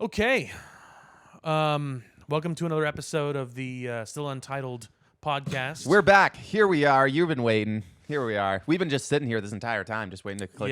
Okay. Welcome to another episode of the Still Untitled podcast. We're back. Here we are. You've been waiting. Here we are. We've been just sitting here this entire time, just waiting to click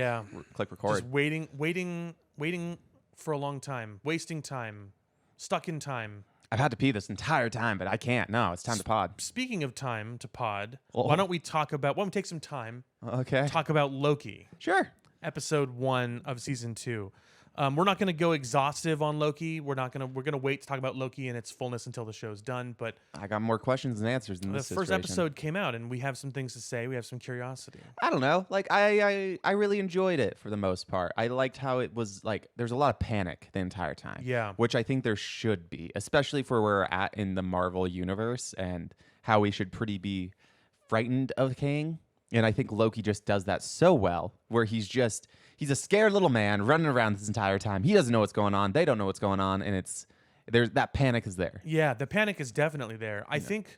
record. Just waiting for a long time, wasting time, stuck in time. I've had to pee this entire time, but I can't. No, it's time to pod. Speaking of time to pod, Oh. why don't we take some time, Okay. talk about Loki, Sure. episode 1 of season 2. We're not going to go exhaustive on Loki. We're going to wait to talk about Loki in its fullness until the show's done. But I got more questions than answers in this the first situation. episode came out, and we have some things to say. We have some curiosity. I don't know. Like I really enjoyed it for the most part. I liked how it was like there's a lot of panic the entire time. Yeah. Which I think there should be, especially for where we're at in the Marvel universe and how we should pretty be frightened of Kang. And I think Loki just does that so well, where he's a scared little man running around this entire time. He doesn't know what's going on. They don't know what's going on, and there's that panic is there. Yeah, the panic is definitely there. I think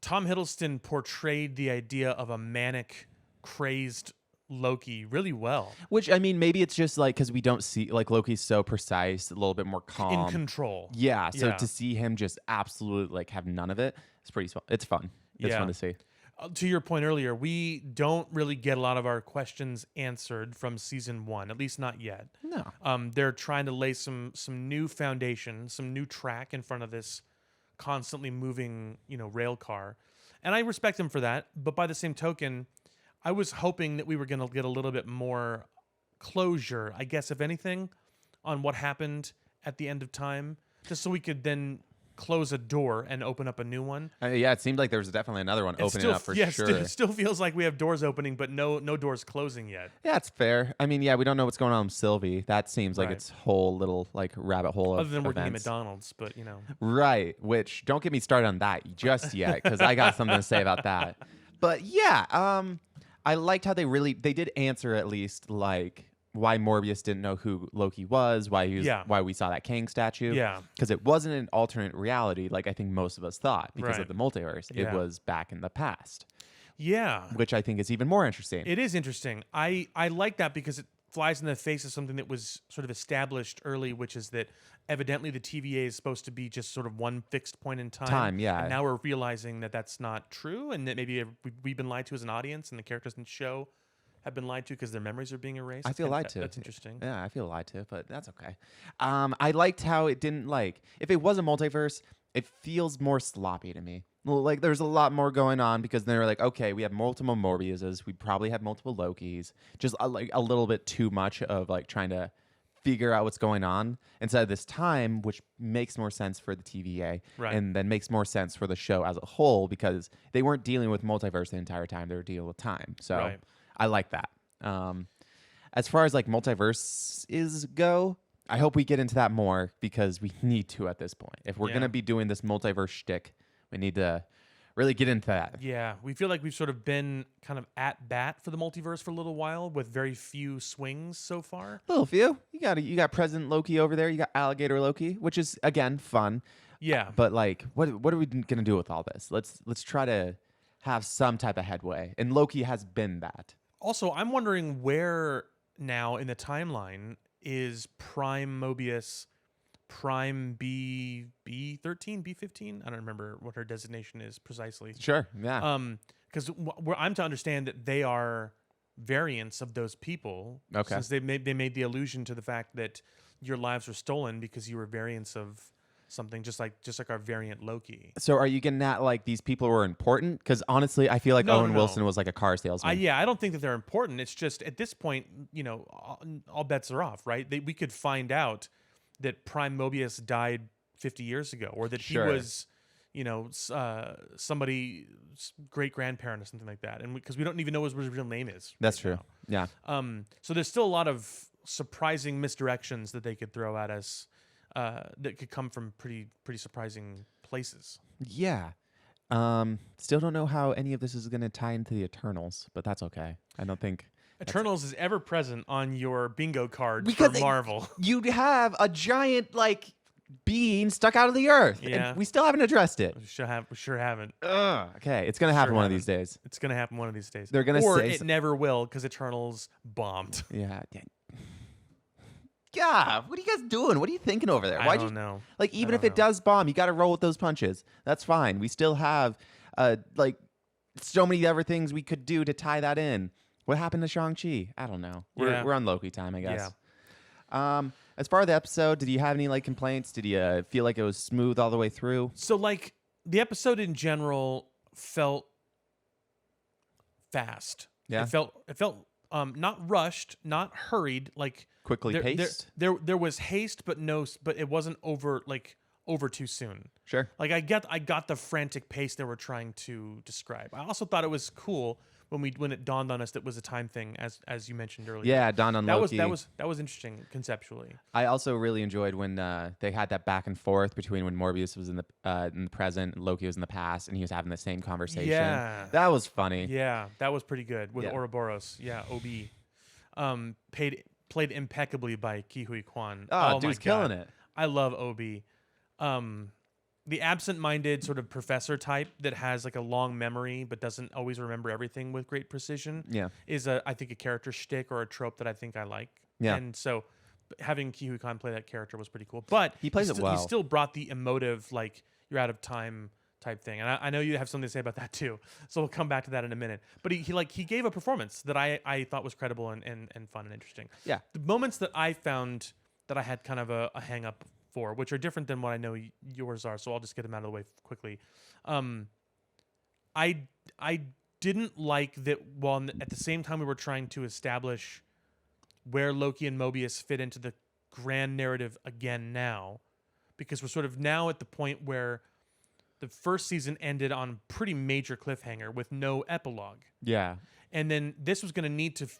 Tom Hiddleston portrayed the idea of a manic, crazed Loki really well. Which, I mean, maybe it's just like because we don't see like Loki's so precise, a little bit more calm, In control. Yeah, so Yeah. to see him just absolutely like have none of it, it's pretty fun. It's fun. It's Yeah. fun to see. To your point earlier, we don't really get a lot of our questions answered from season 1, at least not yet. No. They're trying to lay some new foundation, some new track in front of this constantly moving, rail car. And I respect them for that. But by the same token, I was hoping that we were going to get a little bit more closure, I guess, if anything, on what happened at the end of time, just so we could then close a door and open up a new one. Yeah, it seemed like there was definitely another one opening up for sure. It still feels like we have doors opening, but no doors closing yet. Yeah, it's fair. I mean, yeah, we don't know what's going on with Sylvie. That seems like Right. its whole little like rabbit hole of Other than working at events. McDonald's, but Right, which don't get me started on that just yet because I got something to say about that. But yeah, I liked how they did answer at least like why Morbius didn't know who Loki was, why we saw that Kang statue. Yeah. Because it wasn't an alternate reality like I think most of us thought because Right. of the multiverse. It Yeah. was back in the past, Yeah. which I think is even more interesting. It is interesting. I like that because it flies in the face of something that was sort of established early, which is that evidently the TVA is supposed to be just sort of one fixed point in time. Yeah. And now we're realizing that that's not true, and that maybe we've been lied to as an audience, and the characters in the show have been lied to because their memories are being erased. I feel And lied to. That's interesting. Yeah, I feel lied to, but that's okay. I liked how it didn't if it was a multiverse, it feels more sloppy to me. Well, like there's a lot more going on because they're like, okay, we have multiple Morbiuses, we probably have multiple Lokis, just like a little bit too much of like trying to figure out what's going on instead of this time, which makes more sense for the TVA, Right. and then makes more sense for the show as a whole because they weren't dealing with multiverse the entire time; they were dealing with time. So. Right. I like that. As far as like multiverses go, I hope we get into that more because we need to at this point. If we're Yeah. gonna be doing this multiverse shtick, we need to really get into that. Yeah, we feel like we've sort of been kind of at bat for the multiverse for a little while with very few swings so far. Little few. You got President Loki over there. You got Alligator Loki, which is again fun. Yeah. But like, what are we gonna do with all this? Let's try to have some type of headway, and Loki has been that. Also, I'm wondering where now in the timeline is Prime Mobius, Prime B13, B15? I don't remember what her designation is precisely. Sure. Yeah. Because I'm to understand that they are variants of those people. Okay. Since they made the allusion to the fact that your lives were stolen because you were variants of something, just like our variant Loki. So are you getting at like these people were important? Because honestly, I feel like No, Owen no. Wilson was like a car salesman. Yeah, I don't think that they're important. It's just at this point, all bets are off, right? We could find out that Prime Mobius died 50 years ago, or that Sure. he was, somebody's great grandparent or something like that, and because we don't even know what his real name is. That's right true. Yeah. now. So there's still a lot of surprising misdirections that they could throw at us, that could come from pretty surprising places. Yeah. Still don't know how any of this is going to tie into the Eternals, but that's okay. I don't think Eternals is ever present on your bingo card Because for they- Marvel. you have a giant like being stuck out of the earth, Yeah. and we still haven't addressed it. We sure haven't. Okay, it's gonna happen Sure one of haven't. these days. It's gonna happen one of these days. They're gonna or say it never will because Eternals bombed. Yeah. God, what are you guys doing? What are you thinking over there? I don't know. Like, I even if don't it know. does bomb, you got to roll with those punches. That's fine. We still have, like, so many other things we could do to tie that in. What happened to Shang-Chi? I don't know. Yeah. We're on Loki time, I Yeah. guess. As far as the episode, did you have any like complaints? Did you feel like it was smooth all the way through? So like the episode in general felt fast. Yeah. It felt not rushed, not hurried. Like Quickly paced? there was haste, but but it wasn't over too soon. Sure. Like I got the frantic pace they were trying to describe. I also thought it was cool when it dawned on us that it was a time thing, as you mentioned earlier. Yeah, Dawn on Loki. That was interesting conceptually. I also really enjoyed when they had that back and forth between when Morbius was in the present, and Loki was in the past, and he was having the same conversation. Yeah. That was funny. Yeah, that was pretty good with Yeah. Ouroboros. Yeah, OB. Played impeccably by Ki Hui Kwan. Oh, my dude's God. killing it. I love OB. The absent-minded sort of professor type that has like a long memory but doesn't always remember everything with great precision Yeah. is I think a character shtick or a trope that I think I like. Yeah. And so having Ki Hui Kwan play that character was pretty cool. But He plays it well. He still brought the emotive, like you're out of time type thing. And I know you have something to say about that too. So we'll come back to that in a minute. But he gave a performance that I thought was credible and fun and interesting. Yeah. The moments that I found that I had kind of a hang up for, which are different than what I know yours are, so I'll just get them out of the way quickly. I didn't like that while at the same time we were trying to establish where Loki and Mobius fit into the grand narrative again now, because we're sort of now at the point where the first season ended on a pretty major cliffhanger with no epilogue. Yeah. And then this was going to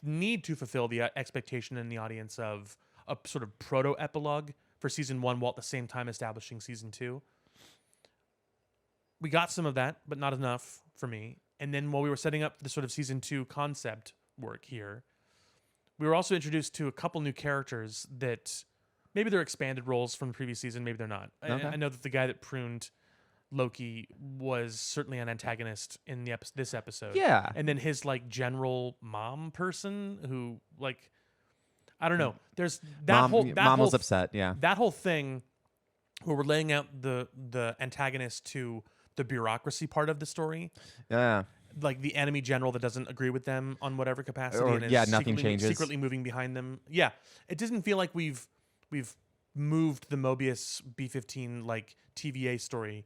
need to fulfill the expectation in the audience of a sort of proto epilogue for season 1, while at the same time establishing season 2. We got some of that, but not enough for me. And then while we were setting up the sort of season 2 concept work here, we were also introduced to a couple new characters that maybe they're expanded roles from the previous season, maybe they're not. Okay. I know that the guy that pruned Loki was certainly an antagonist in this episode. Yeah. And then his like general mom person who like, I don't know. There's that Mom was upset. Yeah. that whole thing where we're laying out the antagonist to the bureaucracy part of the story, Yeah. like the enemy general that doesn't agree with them on whatever capacity, Or, and is yeah, nothing secretly, changes. secretly moving behind them. Yeah, it doesn't feel like we've moved the Mobius B-15 like TVA story.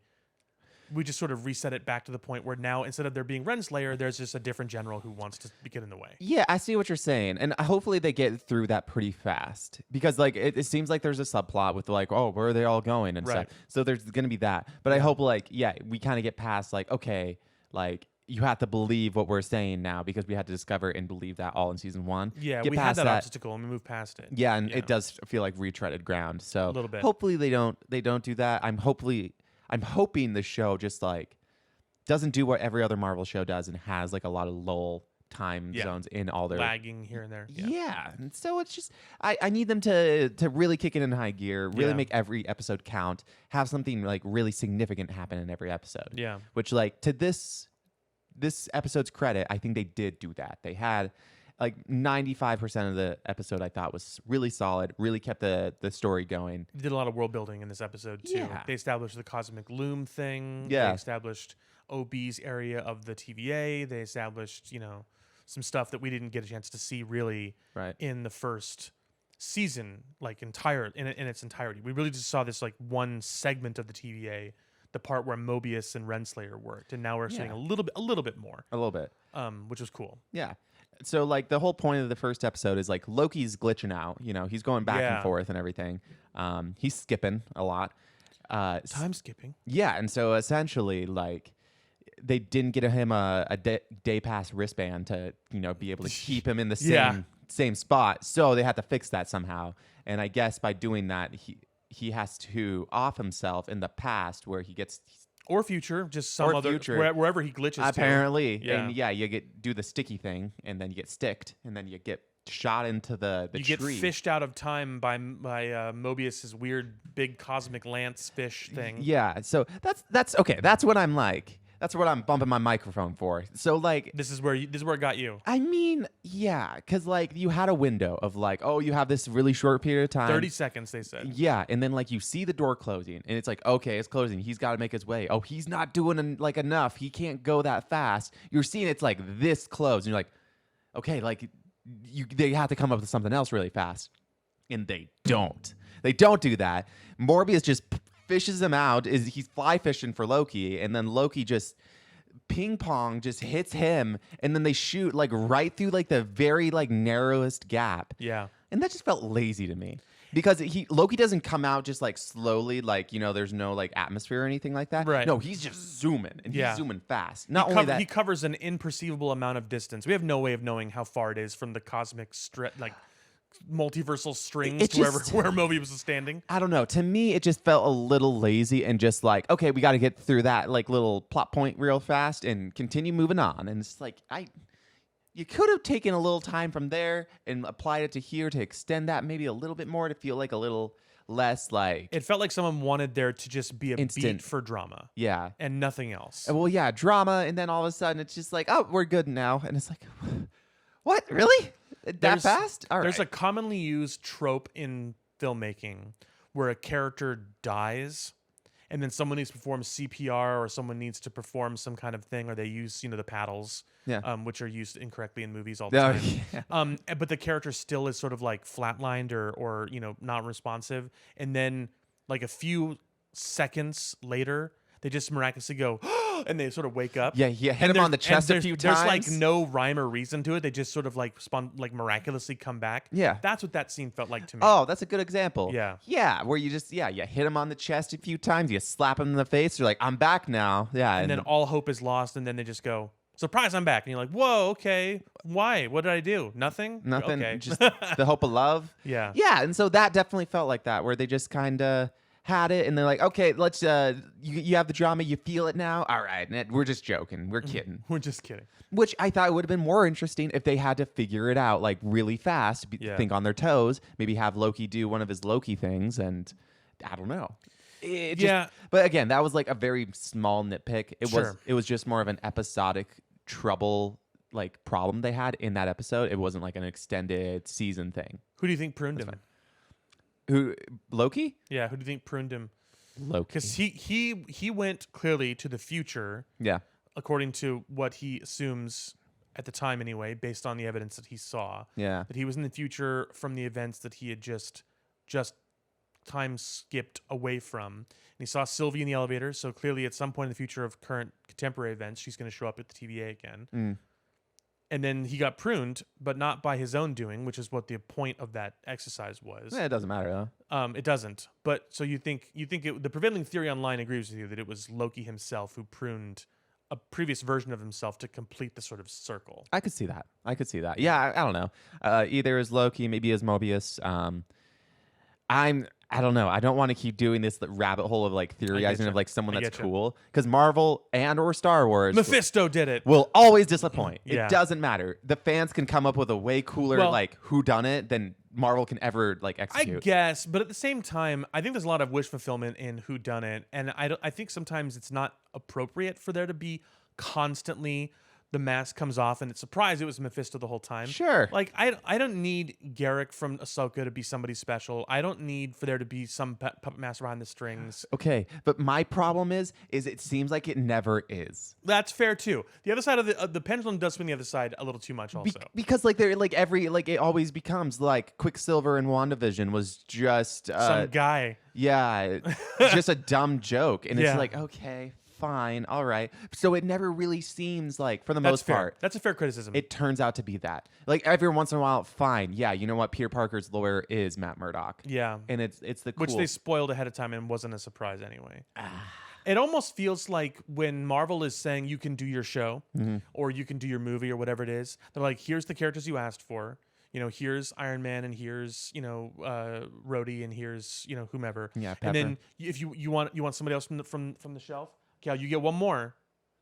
We just sort of reset it back to the point where now instead of there being Renslayer, there's just a different general who wants to get in the way. Yeah, I see what you're saying, and hopefully they get through that pretty fast because like it seems like there's a subplot with like, oh, where are they all going and Right. stuff. So there's gonna be that, but I hope like we kind of get past like okay, like you have to believe what we're saying now because we had to discover and believe that all in season 1. Yeah, Get we had past that obstacle and we moved past it. Yeah, and it does feel like retreaded ground. So A little bit. hopefully they don't do that. I'm hoping the show just like doesn't do what every other Marvel show does and has like a lot of lull time zones in all their lagging here and there. Yeah. And so it's just I need them to really kick it in high gear, really Yeah. make every episode count, have something like really significant happen in every episode. Yeah. Which like to this episode's credit, I think they did do that. They had like 95% of the episode I thought was really solid, really kept the story going. They did a lot of world building in this episode too. Yeah. They established the cosmic loom thing. Yeah. They established OB's area of the TVA. They established, some stuff that we didn't get a chance to see really Right. in the first season, like in its entirety. We really just saw this like one segment of the TVA, the part where Mobius and Renslayer worked, and now we're seeing a little bit more, A little bit. which was cool. Yeah. So like the whole point of the first episode is like Loki's glitching out, he's going back and Yeah. forth and everything. He's skipping a lot. Time skipping. Yeah, and so essentially like they didn't get him a day pass wristband to, be able to keep him in the Yeah. same spot. So they had to fix that somehow. And I guess by doing that he has to off himself in the past where he gets Or future, just some Or other future. wherever he glitches to. apparently Yeah. and you do the sticky thing and then you get sticked and then you get shot into the You tree. get fished out of time by Mobius's weird big cosmic lance fish thing. Yeah, so that's okay. That's what I'm like. That's what I'm bumping my microphone for. So like, This is where it got you. I mean, yeah, because like you had a window of like, oh, you have this really short period of time. 30 seconds, they said. Yeah, and then like you see the door closing, and it's like, okay, it's closing. He's got to make his way. Oh, he's not doing like enough. He can't go that fast. You're seeing it's like this close, and you're like, okay, like they have to come up with something else really fast, and they don't. They don't do that. Morbius just fishes him out. He's fly fishing for Loki, and then Loki just ping pong just hits him, and then they shoot like right through like the very like narrowest gap. Yeah. And that just felt lazy to me because Loki doesn't come out just like slowly, like, you know, there's no like atmosphere or anything like that. Right. No, he's just zooming and Yeah. he's zooming fast. Not only that, He covers an imperceivable amount of distance. We have no way of knowing how far it is from the cosmic like multiversal strings It to just- where Mobius is standing. I don't know. To me, it just felt a little lazy and just like, okay, we got to get through that like little plot point real fast and continue moving on. And it's like, you could have taken a little time from there and applied it to here to extend that maybe a little bit more to feel like a little less like, It felt like someone wanted there to just be a Instant. beat for drama yeah. and nothing else. Well, yeah, drama, and then all of a sudden it's just like, oh, we're good now, and it's like, what, really? That There's- fast? All There's a right. commonly used trope in filmmaking where a character dies and then someone needs to perform CPR or someone needs to perform some kind of thing, or they use, the paddles, Yeah. which are used incorrectly in movies all the Oh, time. yeah. But the character still is sort of like flatlined or not responsive, and then like a few seconds later, they just miraculously go, and they sort of wake up. Yeah, hit And him on the there's- and chest a few times. There's like no rhyme or reason to it. They just sort of like miraculously come back. Yeah. That's what that scene felt like to me. Oh, that's a good example. Yeah. Yeah, where you just, you hit him on the chest a few times, you slap him in the face, you're like, I'm back now. Yeah. And then all hope is lost, and then they just go, surprise, I'm back. And you're like, whoa, okay. Why? What did I do? Nothing? nothing, Okay. just the hope of love. Yeah. Yeah, and so that definitely felt like that, where they just kind of had it, and they're like, okay, let's, you have the drama, you feel it now? All right, we're just joking. We're kidding. We're just kidding. Which I thought would have been more interesting if they had to figure it out like really fast, Yeah. think on their toes, maybe have Loki do one of his Loki things, and I don't know. It just- Yeah. But again, that was like a very small nitpick. Sure. It was just more of an episodic trouble like problem they had in that episode. It wasn't like an extended season thing. Who do you think pruned him? fine. Who Loki? Yeah, who do you think pruned him? Loki. Because he went clearly to the future, Yeah. according to what he assumes at the time anyway, based on the evidence that he saw. Yeah. That he was in the future from the events that he had just time skipped away from. And he saw Sylvie in the elevator, so clearly at some point in the future of current contemporary events, she's going to show up at the TVA again. Mm. And then he got pruned, but not by his own doing, which is what the point of that exercise was. It doesn't matter though. It doesn't. But so you think the prevailing theory online agrees with you that it was Loki himself who pruned a previous version of himself to complete the sort of circle. I could see that. Yeah, I don't know. Either as Loki, maybe as Mobius. I don't know. I don't want to keep doing this rabbit hole of like theorizing getcha. of like someone I that's getcha. cool, because Marvel and or Star Wars Mephisto did it. will always disappoint. Yeah. It doesn't matter. The fans can come up with a way cooler Well- like whodunit than Marvel can ever like I execute. guess, but at the same time, I think there's a lot of wish fulfillment in who done it, and I think sometimes it's not appropriate for there to be constantly the mask comes off and it's surprised it was Mephisto the whole time. Sure. Like I don't need Garrick from Ahsoka to be somebody special. I don't need for there to be some puppet master behind the strings. Okay, but my problem is it seems like it never is. That's fair too. The other side of the pendulum does swing the other side a little too much also. Because like they're like it always becomes like Quicksilver and WandaVision was just Some guy. yeah, just a dumb joke, and Yeah. it's like, okay, fine, all right. So it never really seems like, for the That's most fair. part, That's a fair criticism. it turns out to be that. Like every once in a while, fine, yeah, you know what? Peter Parker's lawyer is Matt Murdock, yeah. and it's the cool. Which they spoiled ahead of time and wasn't a surprise anyway. Ah. It almost feels like when Marvel is saying you can do your show Mm-hmm. or you can do your movie or whatever it is, they're like, here's the characters you asked for. Here's Iron Man and here's, Rhodey and here's, whomever. Yeah, And then Pepper. if you want somebody else from the shelf, okay, you get one more.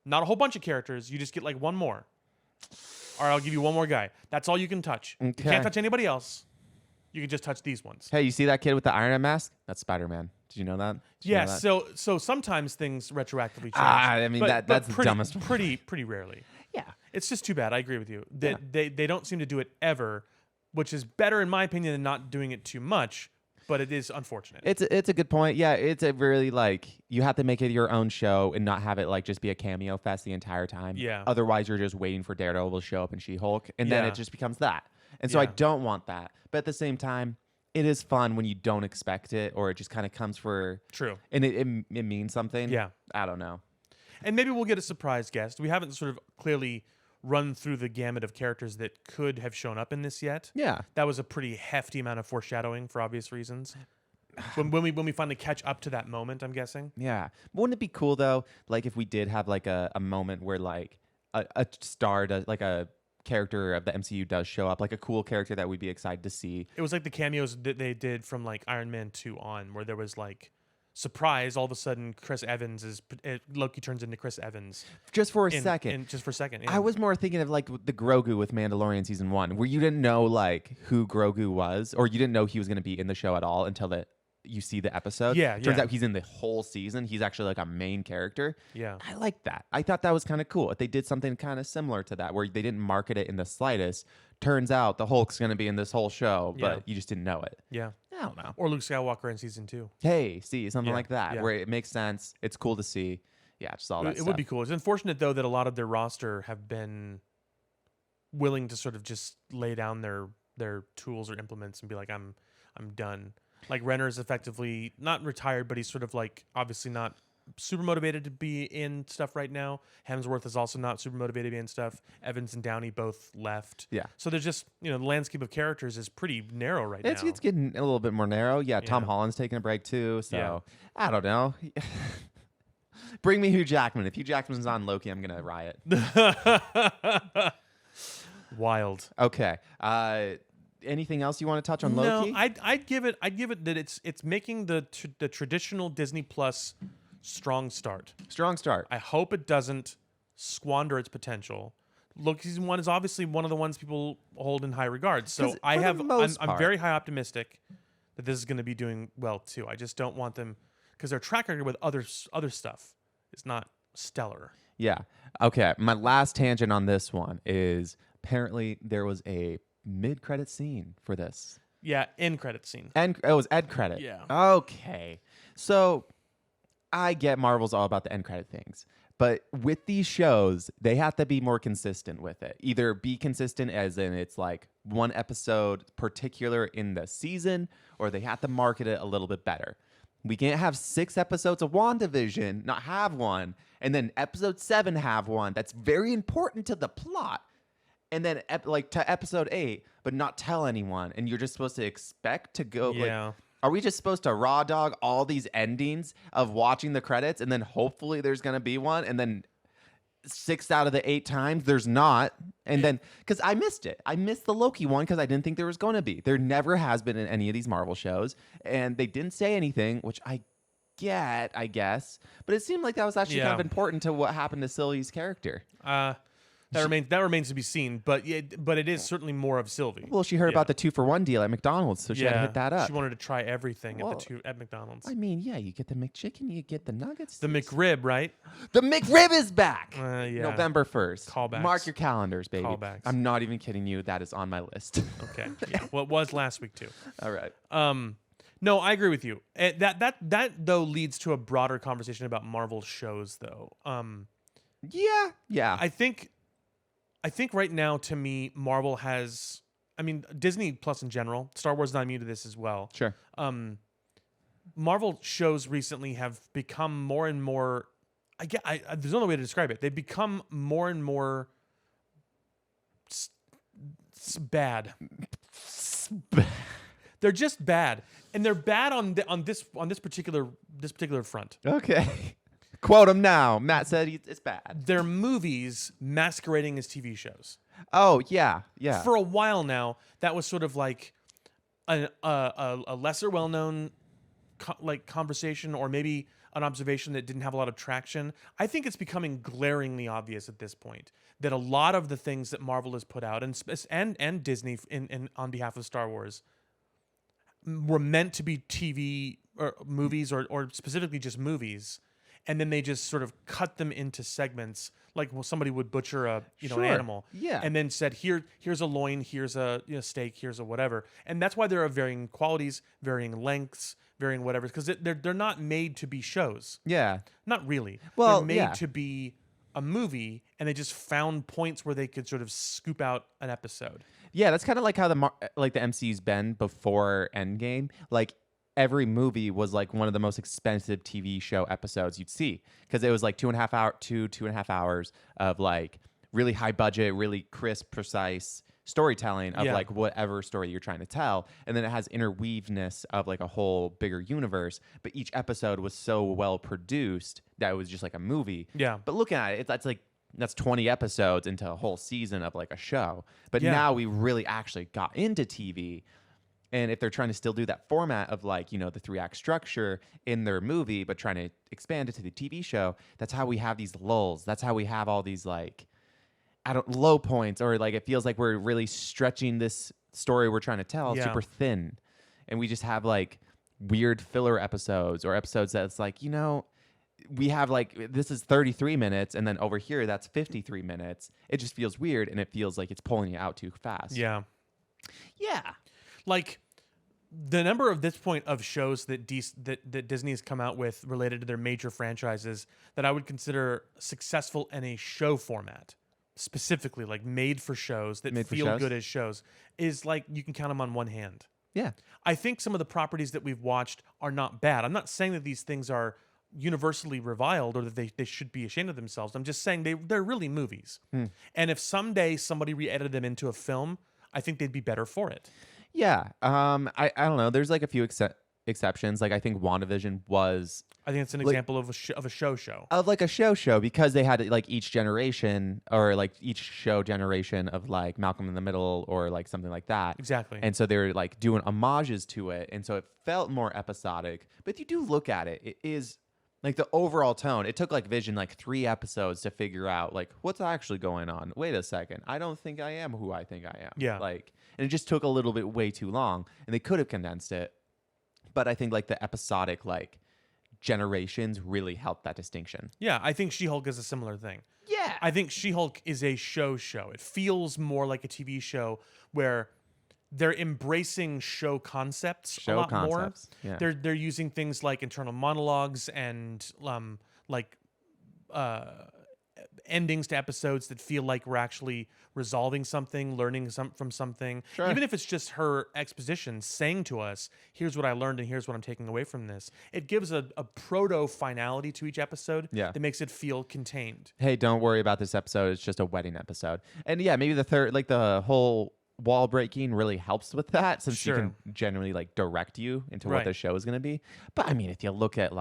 Not a whole bunch of characters. You just get like one more. All right, I'll give you one more guy. That's all you can touch. You Okay. can't touch anybody else. You can just touch these ones. Hey, you see that kid with the Iron Man mask? That's Spider-Man. Did you know that? Did you know Yeah, that? so sometimes things retroactively change. I mean, that's the pretty, dumbest one. pretty rarely. Yeah. It's just too bad. I agree with you. Yeah. They don't seem to do it ever, which is better in my opinion than not doing it too much, but it is unfortunate. It's a good point. Yeah, it's a really like you have to make it your own show and not have it like just be a cameo fest the entire time. Yeah. Otherwise, you're just waiting for Daredevil to show up and She-Hulk, and then Yeah. it just becomes that. And so I Yeah. don't want that. But at the same time, it is fun when you don't expect it, or it just kind of comes for True. and it means something. Yeah. I don't know. And maybe we'll get a surprise guest. We haven't sort of clearly run through the gamut of characters that could have shown up in this yet. Yeah. That was a pretty hefty amount of foreshadowing for obvious reasons. When we finally catch up to that moment, I'm guessing. Yeah. Wouldn't it be cool though, like if we did have like a moment where like a star does like a character of the MCU does show up, like a cool character that we'd be excited to see. It was like the cameos that they did from like Iron Man 2 on, where there was like surprise, all of a sudden Chris Evans is Loki turns into Chris Evans Just for a second. just for a second. Yeah. I was more thinking of like the Grogu with Mandalorian season 1, where you didn't know like who Grogu was, or you didn't know he was going to be in the show at all until you see the episode. Yeah, Turns yeah. out he's in the whole season. He's actually like a main character. Yeah. I like that. I thought that was kind of cool. If they did something kind of similar to that, where they didn't market it in the slightest, turns out the Hulk's going to be in this whole show, but Yeah. you just didn't know it. Yeah. I don't know. Or Luke Skywalker in season 2. Hey, see, something Yeah, like that, yeah. where it makes sense. It's cool to see. Yeah, just all that It stuff. would be cool. It's unfortunate though that a lot of their roster have been willing to sort of just lay down their tools or implements and be like, I'm done. Like Renner is effectively not retired, but he's sort of like obviously not super motivated to be in stuff right now. Hemsworth is also not super motivated to be in stuff. Evans and Downey both left. Yeah. So there's just, the landscape of characters is pretty narrow right now. It's getting a little bit more narrow. Yeah, Tom Yeah. Holland's taking a break too. So Yeah. I don't know. Bring me Hugh Jackman. If Hugh Jackman's on Loki, I'm gonna riot. Wild. Okay. Anything else you want to touch on Loki? No, I'd give it that it's making the traditional Disney Plus strong start. Strong start. I hope it doesn't squander its potential. Loki season 1 is obviously one of the ones people hold in high regard. So 'Cause for the most I'm part- very high optimistic that this is going to be doing well too. I just don't want them because their track record with other stuff is not stellar. Yeah. Okay. My last tangent on this one is apparently there was a mid-credit scene for this. Yeah, end credit scene. And it was end credit. Yeah. Okay. So I get Marvel's all about the end credit things. But with these shows, they have to be more consistent with it. Either be consistent as in it's like one episode particular in the season, or they have to market it a little bit better. We can't have 6 episodes of WandaVision, not have one, and then episode 7 have one. That's very important to the plot. And then to episode 8, but not tell anyone. And you're just supposed to expect to go. Yeah. Like, are we just supposed to raw dog all these endings of watching the credits and then hopefully there's going to be one? And then 6 out of the 8 times there's not. And then, because I missed it. I missed the Loki one because I didn't think there was going to be. There never has been in any of these Marvel shows. And they didn't say anything, which I get, I guess. But it seemed like that was actually kind Yeah. of important to what happened to Sylvie's character. That remains to be seen, but it is certainly more of Sylvie. Well, she heard about the 2-for-1 deal at McDonald's, so she had to hit that up. She wanted to try everything Well, at McDonald's. I mean, yeah, you get the McChicken, you get the nuggets. The McRib, right? The McRib is back. Yeah. November 1st. Callbacks. Mark your calendars, baby. Callbacks. I'm not even kidding you. That is on my list. Okay. Yeah. Well, it was last week too. All right. No, I agree with you. That though leads to a broader conversation about Marvel shows, though. Yeah. I think right now, to me, Marvel has. I mean, Disney Plus in general. Star Wars is not immune to this as well. Sure. Marvel shows recently have become more and more. There's no other way to describe it. They've become more and more bad. They're just bad, and they're bad on this particular front. Okay. Quote him now. Matt said it's bad. They're movies masquerading as TV shows. Oh, yeah. Yeah. For a while now, that was sort of like a lesser well-known conversation, or maybe an observation that didn't have a lot of traction. I think it's becoming glaringly obvious at this point that a lot of the things that Marvel has put out and Disney in on behalf of Star Wars were meant to be TV or movies or specifically just movies, and then they just sort of cut them into segments, like somebody would butcher a an Sure. animal, Yeah. and then said here's a loin, here's a steak, here's a whatever, and that's why there are varying qualities, varying lengths, varying whatever, because they're not made to be shows, Yeah. not really. They're Well, made yeah. to be a movie, and they just found points where they could sort of scoop out an episode. Yeah, that's kind of like how the MCU's been before Endgame. Like every movie was like one of the most expensive TV show episodes you'd see because it was like 2.5 hours of like really high budget, really crisp, precise storytelling of Yeah. like whatever story you're trying to tell, and then it has interweavedness of like a whole bigger universe. But each episode was so well produced that it was just like a movie. Yeah. But looking at it, that's 20 episodes into a whole season of like a show. But Yeah. now we really actually got into TV. And if they're trying to still do that format of like, the 3-act structure in their movie, but trying to expand it to the TV show, that's how we have these lulls. That's how we have all these like, low points, or like it feels like we're really stretching this story we're trying to tell Yeah. super thin. And we just have like weird filler episodes or episodes that's like, we have like this is 33 minutes and then over here that's 53 minutes. It just feels weird and it feels like it's pulling you out too fast. Yeah. Yeah. Like the number of this point of shows that that Disney has come out with related to their major franchises that I would consider successful in a show format, specifically like made for shows that Made for feel shows? good as shows, is like you can count them on one hand. Yeah. I think some of the properties that we've watched are not bad. I'm not saying that these things are universally reviled or that they should be ashamed of themselves. I'm just saying they're really movies. And if someday somebody re-edited them into a film, I think they'd be better for it. Yeah. I don't know. There's like a few exceptions. Like I think WandaVision was I think it's an Like- example of a show. of like a show because they had like each generation or like each show generation of like Malcolm in the Middle or like something like that. Exactly. And so they're like doing homages to it. And so it felt more episodic. But if you do look at it, it is like the overall tone. It took like Vision like 3 episodes to figure out like what's actually going on. Wait a second. I don't think I am who I think I am. Yeah. Like, and it just took a little bit way too long. And they could have condensed it. But I think like the episodic like generations really helped that distinction. Yeah, I think She-Hulk is a similar thing. Yeah. I think She-Hulk is a show. It feels more like a TV show where they're embracing show concepts a Show lot concepts, more. yeah. They're using things like internal monologues and like endings to episodes that feel like we're actually resolving something, learning from something. Sure. Even if it's just her exposition saying to us, here's what I learned and here's what I'm taking away from this. It gives a proto finality to each episode Yeah. that makes it feel contained. Hey, don't worry about this episode. It's just a wedding episode. And yeah, maybe the whole wall breaking really helps with that since Sure. you can generally like direct you into Right. what the show is going to be. But I mean, if you look at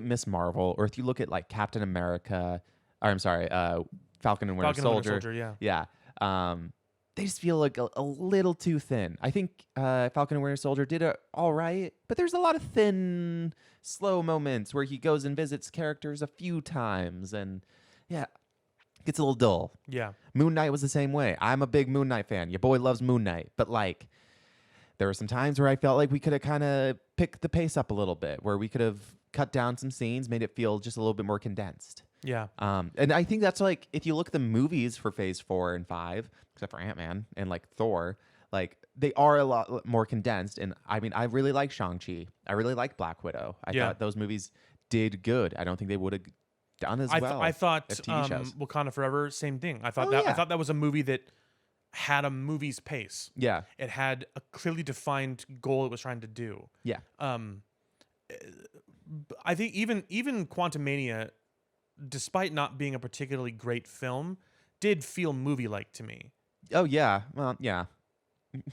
Miss Marvel or if you look at like Captain America, or I'm sorry, Falcon and Winter Falcon and Winter Soldier. Soldier, yeah. Yeah. They just feel like a little too thin. I think Falcon and Winter Soldier did it all right, but there's a lot of thin, slow moments where he goes and visits characters a few times, and yeah, gets a little dull. Yeah. Moon Knight was the same way. I'm a big Moon Knight fan. Your boy loves Moon Knight, but like, there were some times where I felt like we could have kind of picked the pace up a little bit, where we could have cut down some scenes, made it feel just a little bit more condensed. Yeah. And I think that's like, if you look at the movies for Phase 4 and 5, except for Ant-Man and like Thor, like they are a lot more condensed. And I mean, I really like Shang-Chi. I really like Black Widow. I Yeah. thought those movies did good. I don't think they would have done as well. I thought if TV shows. Wakanda Forever, same thing. I thought Oh, I yeah. thought that was a movie that had a movie's pace. Yeah. It had a clearly defined goal it was trying to do. Yeah. I think even Quantumania, despite not being a particularly great film, did feel movie-like to me. Oh, yeah. Well, yeah.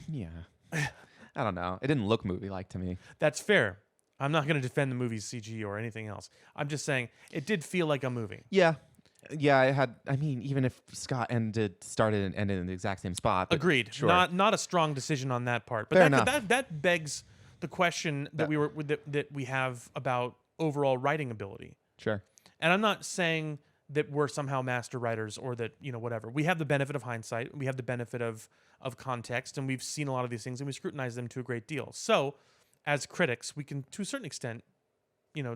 Yeah. I don't know. It didn't look movie-like to me. That's fair. I'm not going to defend the movie's CG or anything else. I'm just saying it did feel like a movie. Yeah. Yeah, I mean, even if Scott started and ended in the exact same spot. But Agreed. Sure. Not a strong decision on that part. But Fair that, enough. that begs the question that we have about overall writing ability. Sure. And I'm not saying that we're somehow master writers or that, whatever. We have the benefit of hindsight. We have the benefit of context, and we've seen a lot of these things and we scrutinize them to a great deal. So as critics, we can, to a certain extent,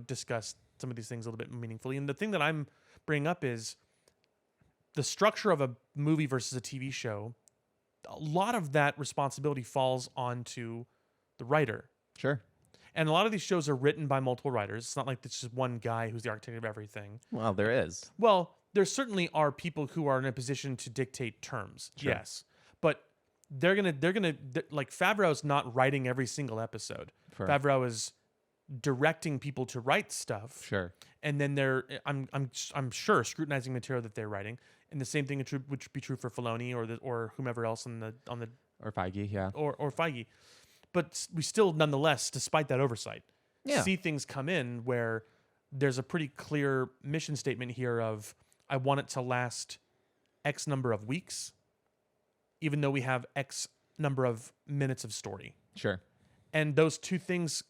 discuss some of these things a little bit meaningfully. And the thing that I'm bringing up is the structure of a movie versus a TV show. A lot of that responsibility falls onto the writer. Sure. And a lot of these shows are written by multiple writers. It's not like it's just one guy who's the architect of everything. Well, there is. Well, there certainly are people who are in a position to dictate terms. Sure. Yes. But they're gonna like Favreau's not writing every single episode. Sure. Favreau is directing people to write stuff. Sure. And then I'm sure scrutinizing material that they're writing. And the same thing would be true for Filoni or whomever else on the Or Feige, yeah. or Feige. But we still, nonetheless, despite that oversight, Yeah. see things come in where there's a pretty clear mission statement here of I want it to last X number of weeks, even though we have X number of minutes of story. Sure. And those two things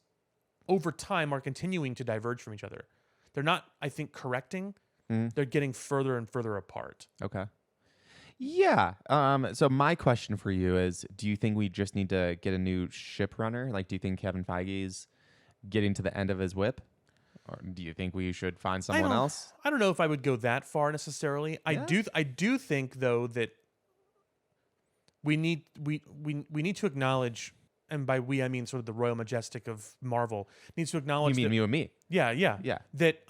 over time are continuing to diverge from each other. They're not, I think, correcting. They're getting further and further apart. Okay. Yeah. So my question for you is, do you think we just need to get a new ship runner? Like, do you think Kevin Feige's getting to the end of his whip? Or do you think we should find someone else? I don't know if I would go that far necessarily. Yeah. I do think though that we need to acknowledge, and by we I mean sort of the Royal Majestic of Marvel needs to acknowledge. You mean that, you and me? Yeah. That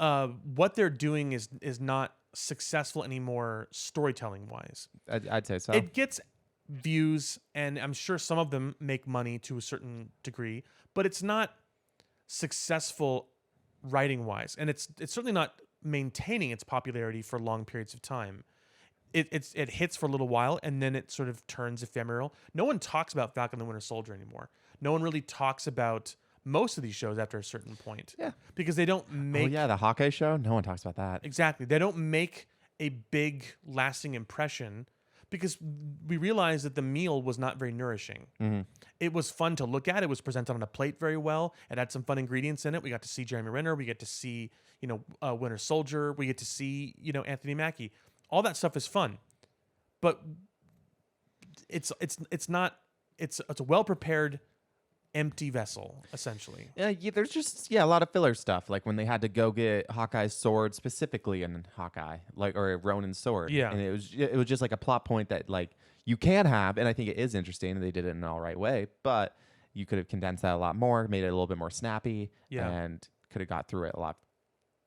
what they're doing is not successful anymore storytelling wise. I'd say so. It gets views, and I'm sure some of them make money to a certain degree, but it's not successful writing wise, and it's certainly not maintaining its popularity for long periods of time. It hits for a little while, and then it sort of turns ephemeral. No one talks about Falcon and the Winter Soldier anymore. No one really talks about most of these shows after a certain point. Yeah. Because they don't make... Oh, yeah, the Hawkeye show? No one talks about that. Exactly. They don't make a big, lasting impression because we realized that the meal was not very nourishing. Mm-hmm. It was fun to look at. It was presented on a plate very well. It had some fun ingredients in it. We got to see Jeremy Renner. We get to see, Winter Soldier. We get to see, Anthony Mackie. All that stuff is fun. But it's a well-prepared empty vessel, essentially. Yeah, there's just a lot of filler stuff, like when they had to go get Hawkeye's sword specifically in Hawkeye, or Ronin's sword. Yeah. And it was just like a plot point that like you can have, and I think it is interesting, and they did it in an all right way, but you could have condensed that a lot more, made it a little bit more snappy, and could have got through it a lot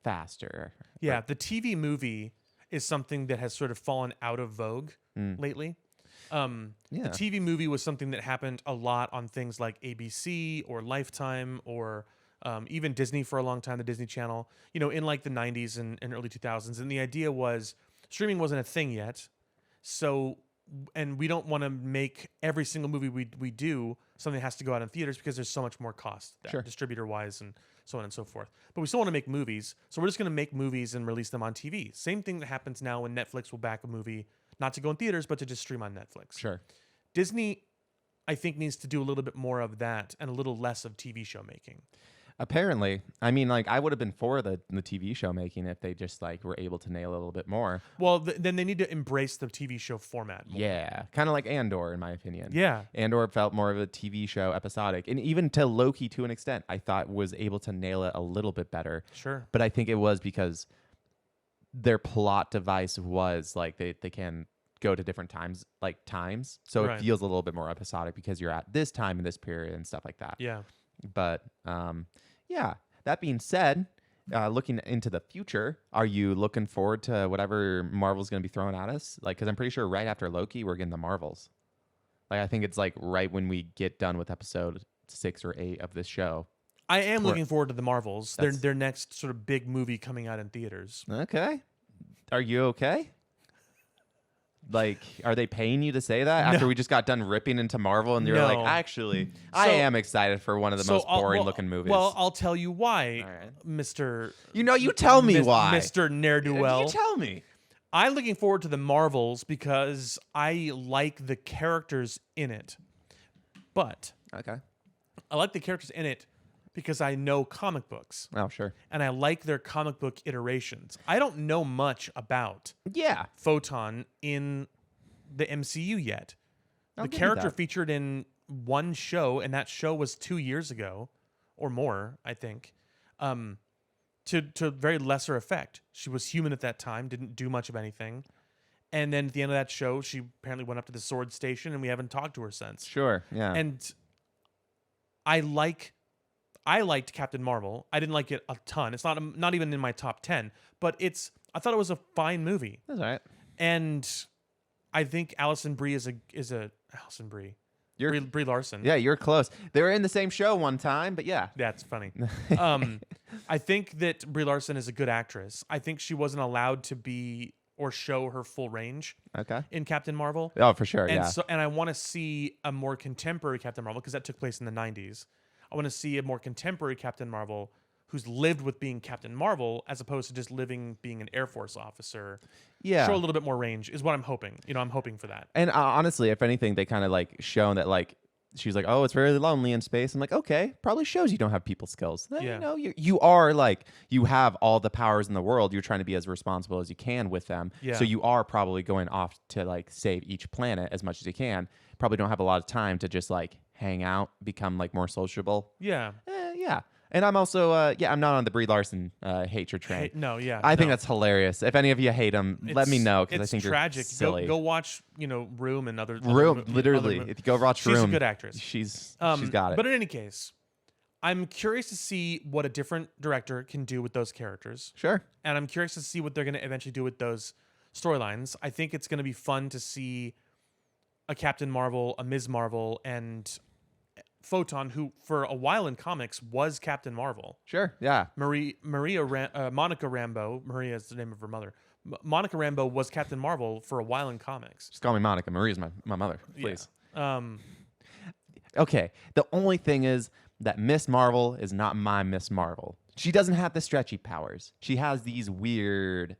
faster. Yeah, the TV movie is something that has sort of fallen out of vogue lately. The TV movie was something that happened a lot on things like ABC or Lifetime or even Disney for a long time, the Disney Channel, in like the 90s and early 2000s. And the idea was streaming wasn't a thing yet. So, and we don't want to make every single movie we do something that has to go out in theaters because there's so much more cost, distributor-wise and so on and so forth. But we still want to make movies. So we're just going to make movies and release them on TV. Same thing that happens now when Netflix will back a movie not to go in theaters, but to just stream on Netflix. Sure. Disney, I think, needs to do a little bit more of that and a little less of TV show making. Apparently. I mean, like, I would have been for the TV show making if they just, like, were able to nail it a little bit more. Well, then they need to embrace the TV show format more. Yeah. Kind of like Andor, in my opinion. Yeah. Andor felt more of a TV show, episodic. And even to Loki, to an extent, I thought was able to nail it a little bit better. Sure. But I think it was because their plot device was, like, they can go to different times. So it feels a little bit more episodic because you're at this time in this period and stuff like that. Yeah. But that being said, looking into the future, are you looking forward to whatever Marvel's going to be throwing at us? Like, because I'm pretty sure right after Loki, we're getting the Marvels. Like, I think it's like right when we get done with episode 6 or 8 of this show. I am looking forward to the Marvels. Their next sort of big movie coming out in theaters. Okay. Are you okay? Like, are they paying you to say that after we just got done ripping into Marvel and you're like, actually, I am excited for one of the most boring looking movies? Well, I'll tell you why, Mr. You tell me why. Mr. Ne'er-do-well. You tell me. I'm looking forward to the Marvels because I like the characters in it. But I like the characters in it because I know comic books. Oh, sure. And I like their comic book iterations. I don't know much about Photon in the MCU yet. The character featured in one show, and that show was 2 years ago. or more, I think. To very lesser effect. She was human at that time, didn't do much of anything. And then at the end of that show, she apparently went up to the sword station, and we haven't talked to her since. Sure. Yeah. And I liked Captain Marvel. I didn't like it a ton. It's not even in my top 10, but I thought it was a fine movie. That's all right. And I think Alison Brie is a Alison Brie. Brie Larson. Yeah, you're close. They were in the same show one time, but yeah. That's funny. I think that Brie Larson is a good actress. I think she wasn't allowed to be or show her full range Okay. in Captain Marvel. Oh, for sure. And Yeah. and I want to see a more contemporary Captain Marvel because that took place in the 90s. I want to see a more contemporary Captain Marvel who's lived with being Captain Marvel as opposed to just being an Air Force officer. Yeah. Show a little bit more range is what I'm hoping. I'm hoping for that. And honestly, if anything, they kind of like shown that like she's like, oh, it's very lonely in space. I'm like, okay, probably shows you don't have people skills. Yeah. You know, you are like you have all the powers in the world. You're trying to be as responsible as you can with them. Yeah. So you are probably going off to like save each planet as much as you can. Probably don't have a lot of time to just like hang out, become like more sociable. Yeah. Yeah. And I'm also, I'm not on the Brie Larson hatred train. No, yeah. I think no. that's hilarious. If any of you hate him, let me know because I It's think tragic. you're silly. Go watch, Room and other Room, other literally. mo- If you go watch She's Room, a good actress. She's got it. But in any case, I'm curious to see what a different director can do with those characters. Sure. And I'm curious to see what they're going to eventually do with those storylines. I think it's going to be fun to see a Captain Marvel, a Ms. Marvel, and Photon, who for a while in comics was Captain Marvel. Sure. Yeah. Monica Rambeau, Maria is the name of her mother. Monica Rambeau was Captain Marvel for a while in comics. Just call me Monica. Maria's my mother, please. Yeah. Okay. The only thing is that Miss Marvel is not my Miss Marvel. She doesn't have the stretchy powers. She has these weird.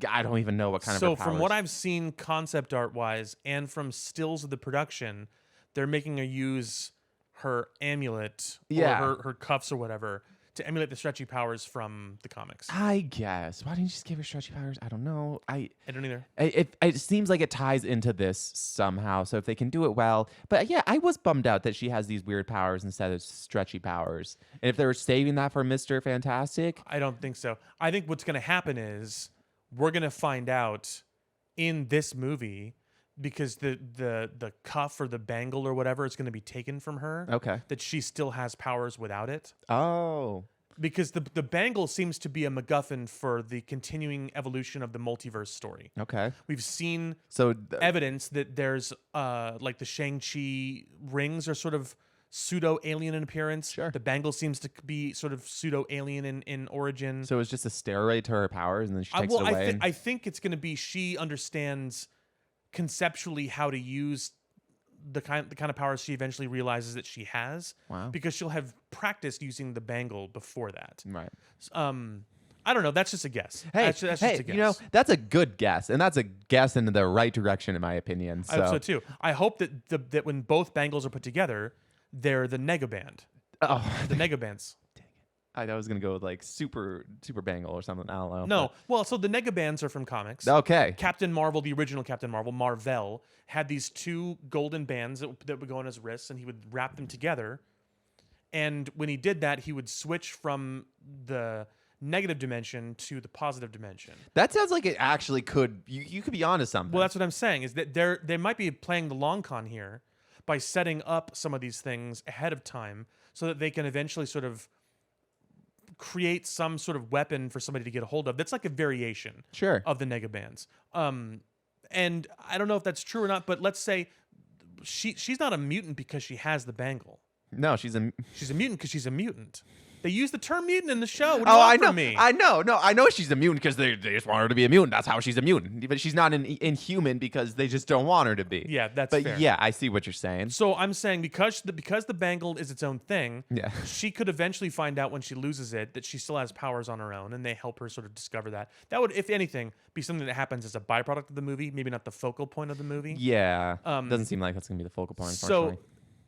I don't even know what kind of. So her from what powers. I've seen, concept art wise, and from stills of the production, they're making her use her amulet Yeah. or her cuffs or whatever to emulate the stretchy powers from the comics. I guess. Why didn't you just give her stretchy powers? I don't know. I don't either. It seems like it ties into this somehow. So if they can do it well, but yeah, I was bummed out that she has these weird powers instead of stretchy powers. And if they were saving that for Mr. Fantastic, I don't think so. I think what's going to happen is we're going to find out in this movie because the cuff or the bangle or whatever is going to be taken from her. okay. That she still has powers without it. Oh, Because the bangle seems to be a MacGuffin for the continuing evolution of the multiverse story. okay. We've seen So evidence that there's like the Shang-Chi rings are sort of pseudo-alien in appearance. Sure. The bangle seems to be sort of pseudo-alien in origin. so it's just a steroid to her powers, and then she takes it away. I think it's going to be she understands conceptually how to use the kind of powers she eventually realizes that she has. Wow. Because she'll have practiced using the bangle before that. Right. I don't know. That's just a guess. Hey, that's just a guess. you know, that's a good guess, and that's a guess in the right direction, in my opinion. I hope so too. I hope that that when both bangles are put together, they're the negaband. Oh, The negabands. I was gonna go with like super bangle or something. I don't know. No. Well, so the negabands are from comics. Okay. Captain Marvel, the original Captain Marvel, Marvel, had these two golden bands that would go on his wrists, and he would wrap them together. And when he did that, he would switch from the negative dimension to the positive dimension. That sounds like it actually could. You could be onto something. Well, that's what I'm saying, is that they might be playing the long con here by setting up some of these things ahead of time so that they can eventually sort of create some sort of weapon for somebody to get a hold of that's like a variation sure. of the negabands. And I don't know if that's true or not, but let's say she's not a mutant because she has the bangle. No, she's a. She's a mutant because she's a mutant. They use the term mutant in the show. What do you Oh, want I from know. me? I know. No, I know she's a mutant because they just want her to be a mutant. That's how she's a mutant. But she's not an inhuman because they just don't want her to be. Yeah, that's But fair. yeah, I see what you're saying. So I'm saying because the bangle is its own thing, Yeah. she could eventually find out when she loses it that she still has powers on her own, and they help her sort of discover that. That would, if anything, be something that happens as a byproduct of the movie, maybe not the focal point of the movie. Yeah. Doesn't seem like that's gonna be the focal point. So,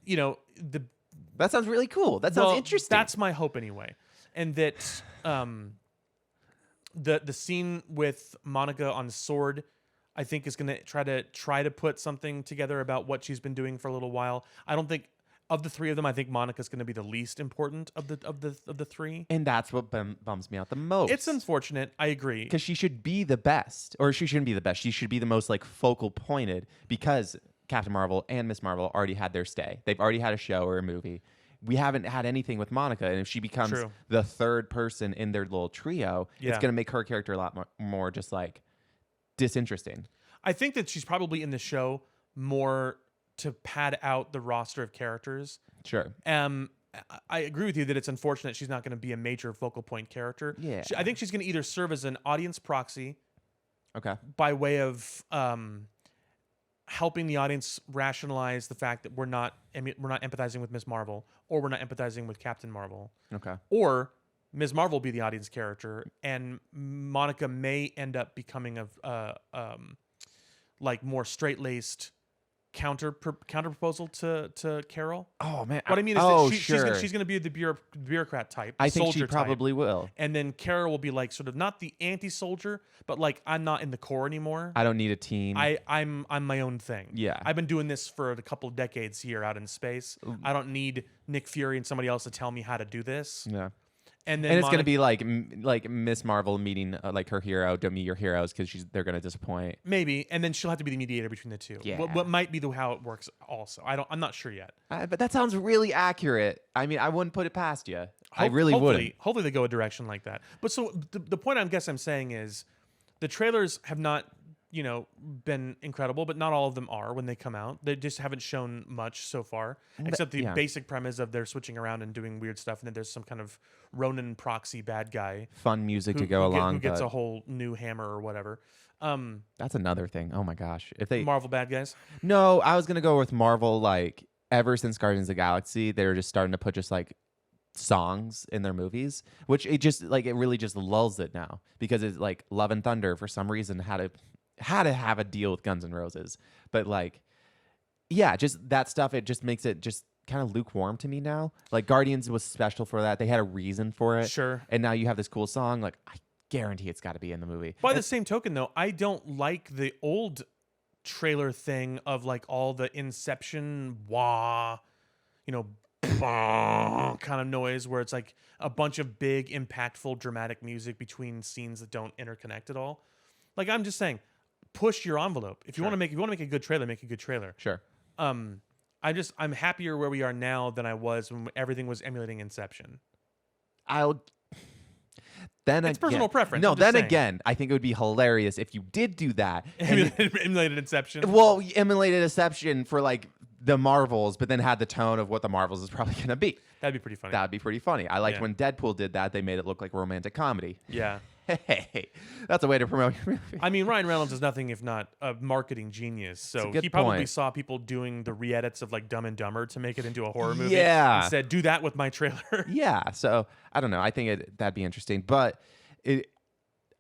Unfortunately. that sounds really cool. That sounds interesting. That's my hope anyway, and that the scene with Monica on the sword, I think is going to try to put something together about what she's been doing for a little while. I don't think Of the three of them, I think Monica's going to be the least important of the three. And that's what bums me out the most. It's unfortunate. I agree. Because she should be the best, or she shouldn't be the best. She should be the most like focal pointed, because Captain Marvel and Miss Marvel already had their stay. They've already had a show or a movie. We haven't had anything with Monica, and if she becomes True. the third person in their little trio, Yeah. it's going to make her character a lot more just like disinteresting. I think that she's probably in the show more to pad out the roster of characters. Sure. I agree with you that it's unfortunate she's not going to be a major focal point character. Yeah. I think she's going to either serve as an audience proxy Okay. by way of helping the audience rationalize the fact that we're not empathizing with Ms. Marvel, or we're not empathizing with Captain Marvel. Okay. Or Ms. Marvel will be the audience character, and Monica may end up becoming like more straight-laced counter proposal to Carol. Oh man. What I mean is that she's going to be the bureaucrat type. I think she soldier type. probably will. And then Carol will be like sort of not the anti-soldier, but like, I'm not in the Corps anymore. I don't need a team. I'm my own thing. Yeah. I've been doing this for a couple of decades here out in space. I don't need Nick Fury and somebody else to tell me how to do this. Yeah. And then And it's going to be like Miss Marvel meeting like her hero, don't meet your heroes, because they're going to disappoint. maybe, and then she'll have to be the mediator between the two. Yeah. What might be how it works. Also, I'm not sure yet. But that sounds really accurate. I mean, I wouldn't put it past you. I really wouldn't. Hopefully they go a direction like that. But so the point I'm saying is the trailers have not, been incredible, but not all of them are when they come out. They just haven't shown much so far, except the basic premise of they're switching around and doing weird stuff, and then there's some kind of Ronin proxy bad guy. Fun music to go along. Who gets a whole new hammer or whatever. That's another thing. Oh my gosh. If they Marvel bad guys. No, I was gonna go with Marvel. Like ever since Guardians of the Galaxy, they're just starting to put just like songs in their movies, which it really just lulls it now, because it's like Love and Thunder for some reason had to have a deal with Guns N' Roses, but like, yeah, just that stuff. It just makes it just kind of lukewarm to me now. Like Guardians was special for that; they had a reason for it. Sure. And now you have this cool song. Like I guarantee it's got to be in the movie. By the same token, though, I don't like the old trailer thing of like all the Inception wah, kind of noise where it's like a bunch of big, impactful, dramatic music between scenes that don't interconnect at all. Like, I'm just saying, push your envelope. If you want to make a good trailer, make a good trailer. Sure. I'm happier where we are now than I was when everything was emulating Inception. It's personal preference. No, I'm just saying. again, I think it would be hilarious if you did do that. Emulated Inception. Well, you emulated Inception for like the Marvels, but then had the tone of what the Marvels is probably going to be. That'd be pretty funny. That'd be pretty funny. I liked Yeah. when Deadpool did that. They made it look like a romantic comedy. Yeah. Hey, that's a way to promote your movie. I mean, Ryan Reynolds is nothing if not a marketing genius. So good he probably point. saw people doing the re-edits of like Dumb and Dumber to make it into a horror movie. Yeah. And said, do that with my trailer. Yeah, so I don't know. I think that'd be interesting, but